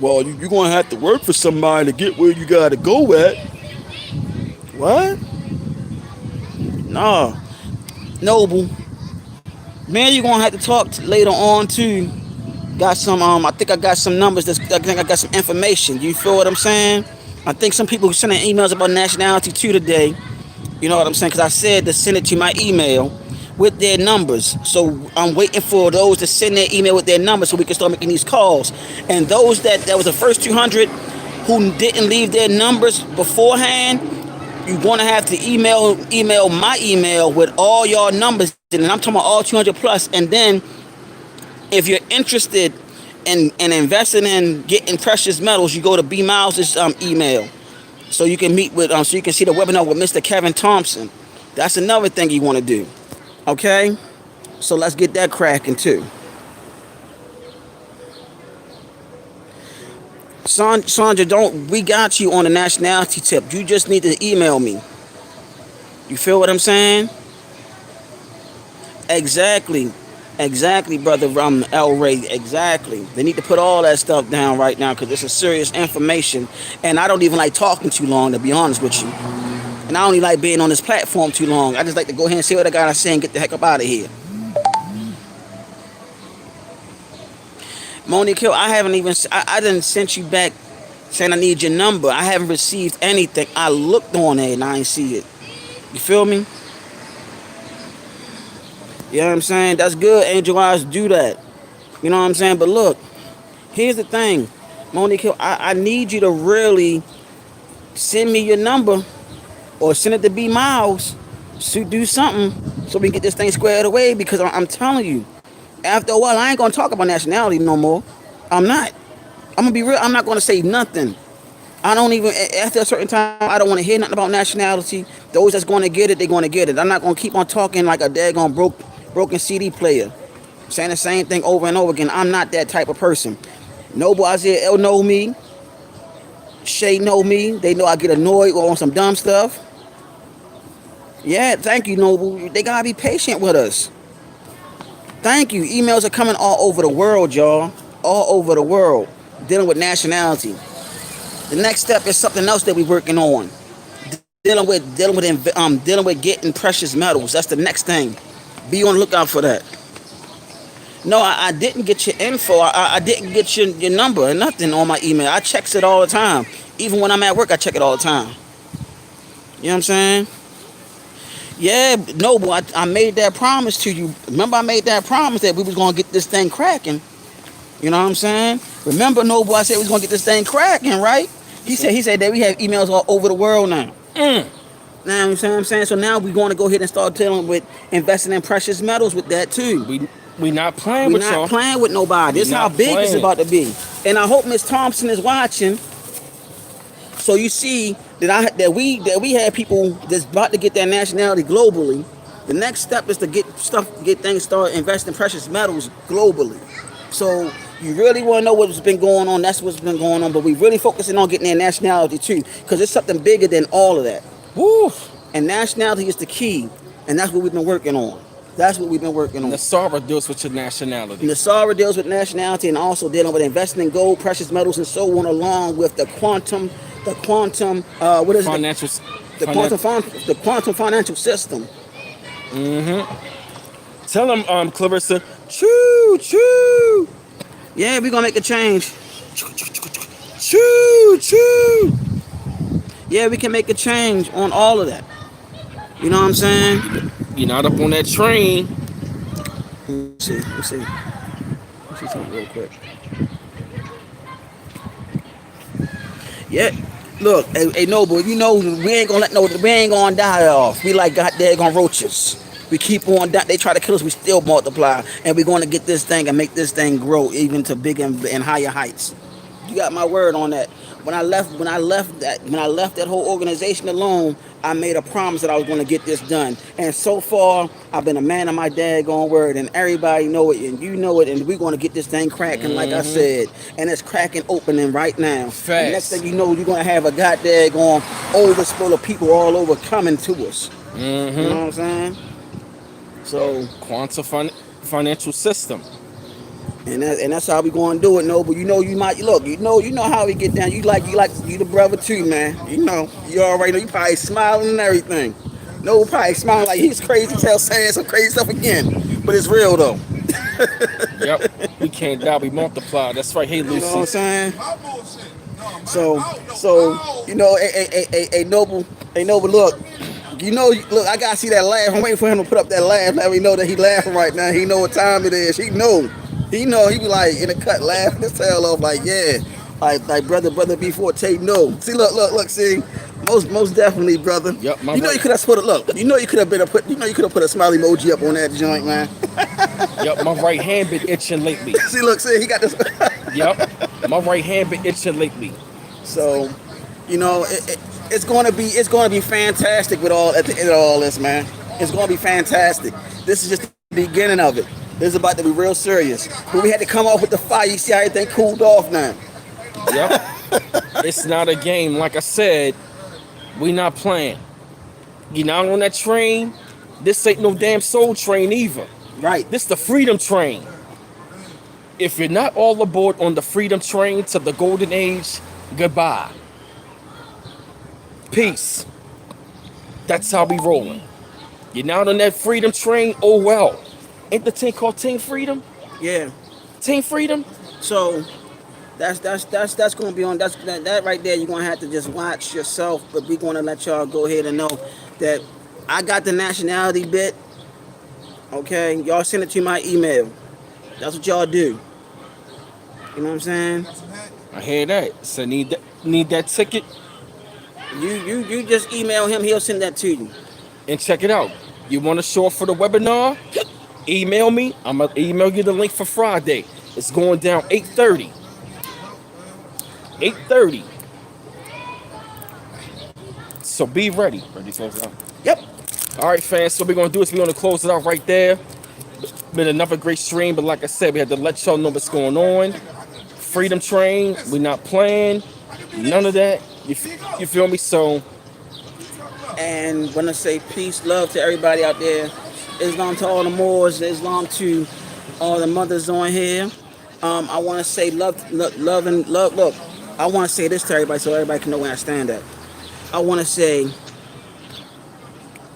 well, you're going to have to work for somebody to get where you got to go at. What? No. Noble. Man, you're going to have to talk later on too. Got some, I think I got some numbers. I think I got some information. You feel what I'm saying? I think some people sending emails about nationality too today. You know what I'm saying? Because I said to send it to my email with their numbers. So I'm waiting for those to send their email with their numbers so we can start making these calls. And those that was the first 200 who didn't leave their numbers beforehand, you're going to have to email my email with all your numbers. And I'm talking about all 200 plus. And then if you're interested in investing in getting precious metals, you go to B Miles' email. So you can meet with, so you can see the webinar with Mr. Kevin Thompson. That's another thing you want to do. Okay? So let's get that cracking too. Sandra, we got you on the nationality tip. You just need to email me. You feel what I'm saying? Exactly, brother El Ray. Exactly. They need to put all that stuff down right now because this is serious information. And I don't even like talking too long, to be honest with you. And I don't even like being on this platform too long. I just like to go ahead and say what I gotta say and get the heck up out of here. Monique Hill, I didn't send you back saying I need your number. I haven't received anything. I looked on it and I ain't see it. You feel me? You know what I'm saying? That's good, Angel Eyes, do that. You know what I'm saying? But look, here's the thing. Monique Hill, I need you to really send me your number or send it to B Miles to do something so we can get this thing squared away because I'm telling you, after a while, I ain't going to talk about nationality no more. I'm not. I'm going to be real. I'm not going to say nothing. I don't even, after a certain time, I don't want to hear nothing about nationality. Those that's going to get it, they're going to get it. I'm not going to keep on talking like a daggone broken CD player, saying the same thing over and over again. I'm not that type of person. Noble Isaiah L know me. Shay know me. They know I get annoyed on some dumb stuff. Yeah, thank you, Noble. They got to be patient with us. Thank you. Emails are coming all over the world, y'all. All over the world. Dealing with nationality. The next step is something else that we're working on. Dealing with getting precious metals. That's the next thing. Be on the lookout for that. No, I didn't get your info. I didn't get your number or nothing on my email. I check it all the time. Even when I'm at work, I check it all the time. You know what I'm saying? Yeah, Noble, I made that promise to you. Remember I made that promise that we was going to get this thing cracking. You know what I'm saying? Remember, Noble, I said we was going to get this thing cracking, right? He said that we have emails all over the world now. Now, you know what I'm saying? So now we're going to go ahead and start dealing with investing in precious metals with that too. We not playing with y'all. We're not playing with nobody. This is how big it's about to be. And I hope Miss Thompson is watching. So you see that we have people that's about to get their nationality globally. The next step is to get things started, invest in precious metals globally. So you really want to know what's been going on. That's what's been going on. But we really focusing on getting their nationality too, because it's something bigger than all of that. Woo! And nationality is the key, and that's what we've been working on. That's what we've been working on. Nasara deals with your nationality. Nasara deals with nationality and also dealing with investing in gold, precious metals, and so on, along with the quantum, what is financial, it? Finan- The quantum financial system. Tell them, Clarissa, choo, choo, Yeah, we're gonna make a change. choo, choo. Yeah, we can make a change on all of that. You know what I'm saying? You're not up on that train. Let's see. Let's see. Let's see something real quick. Yeah. Look, hey Noble, you know we ain't gonna die off. We like goddamn roaches. We keep on dying. They try to kill us, we still multiply, and we're gonna get this thing and make this thing grow even to bigger and higher heights. You got my word on that. When I left that whole organization alone, I made a promise that I was going to get this done. And so far, I've been a man of my daggone word, and everybody know it, and you know it, and we're going to get this thing cracking, like I said. And it's cracking opening right now. Fast. And next thing you know, you're going to have a goddamn overspill of people all over coming to us. You know what I'm saying? So Quantum financial system. And that's how we gonna do it, no. But you know you might look, you know how we get down. You the brother too, man. You know, you already know. You probably smiling and everything. No, probably smiling like he's crazy, saying some crazy stuff again. But it's real though. Yep. We can't die, we multiply. That's right. Hey, You know what I'm Lucy. saying? So you know, a noble, look. Look, I gotta see that laugh. I'm waiting for him to put up that laugh. Let me know that he laughing right now. He know what time it is. He know. He be like in the cut laughing his tail off, like yeah, like brother before Tate. No, see, look, see, most definitely, brother. Yep, my you know right. you could have put a look. You know you could have put a smiley emoji up on that joint, man. Yep, my right hand been itching lately. See, he got this. Yep, my right hand been itching lately. So, you know, it's gonna be fantastic with all at the end of all this, man. It's gonna be fantastic. This is just the beginning of it. This is about to be real serious. But we had to come off with the fire. You see how everything cooled off now. Yep. It's not a game. Like I said, we not playing. You're not on that train. This ain't no damn soul train either. Right. This the freedom train. If you're not all aboard on the freedom train to the golden age, goodbye. Peace. That's how we rolling. You're not on that freedom train, oh well. Ain't the thing called Team Freedom? Yeah. Team Freedom? So that's gonna be on that right there. You're gonna have to just watch yourself, but we're gonna let y'all go ahead and know that I got the nationality bit. Okay, y'all send it to my email. That's what y'all do. You know what I'm saying? I hear that. So need that ticket You just email him. He'll send that to you. and check it out. You want to show up for the webinar? Email me. I'm gonna email you the link for Friday. It's going down 8:30. 8:30. So be ready. Ready to close it out? Yep. All right, fans. So we're gonna do is we're gonna close it out right there. Been another great stream, but like I said, we had to let y'all know what's going on. Freedom Train. We not playing. None of that. You feel me? So And want to say peace, love to everybody out there. Islam to all the Moors. Islam to all the mothers on here. I want to say love. Look, I want to say this to everybody so everybody can know where I stand at. I want to say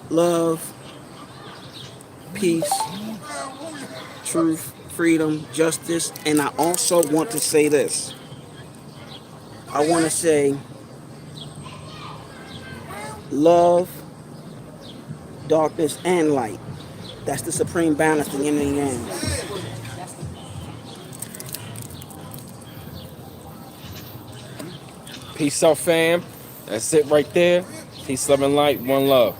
love, peace, truth, freedom, justice, and I also want to say this. I want to say love, darkness, and light. That's the supreme balance, the yin and yang. peace out, fam. That's it right there. Peace, love, and light. One love.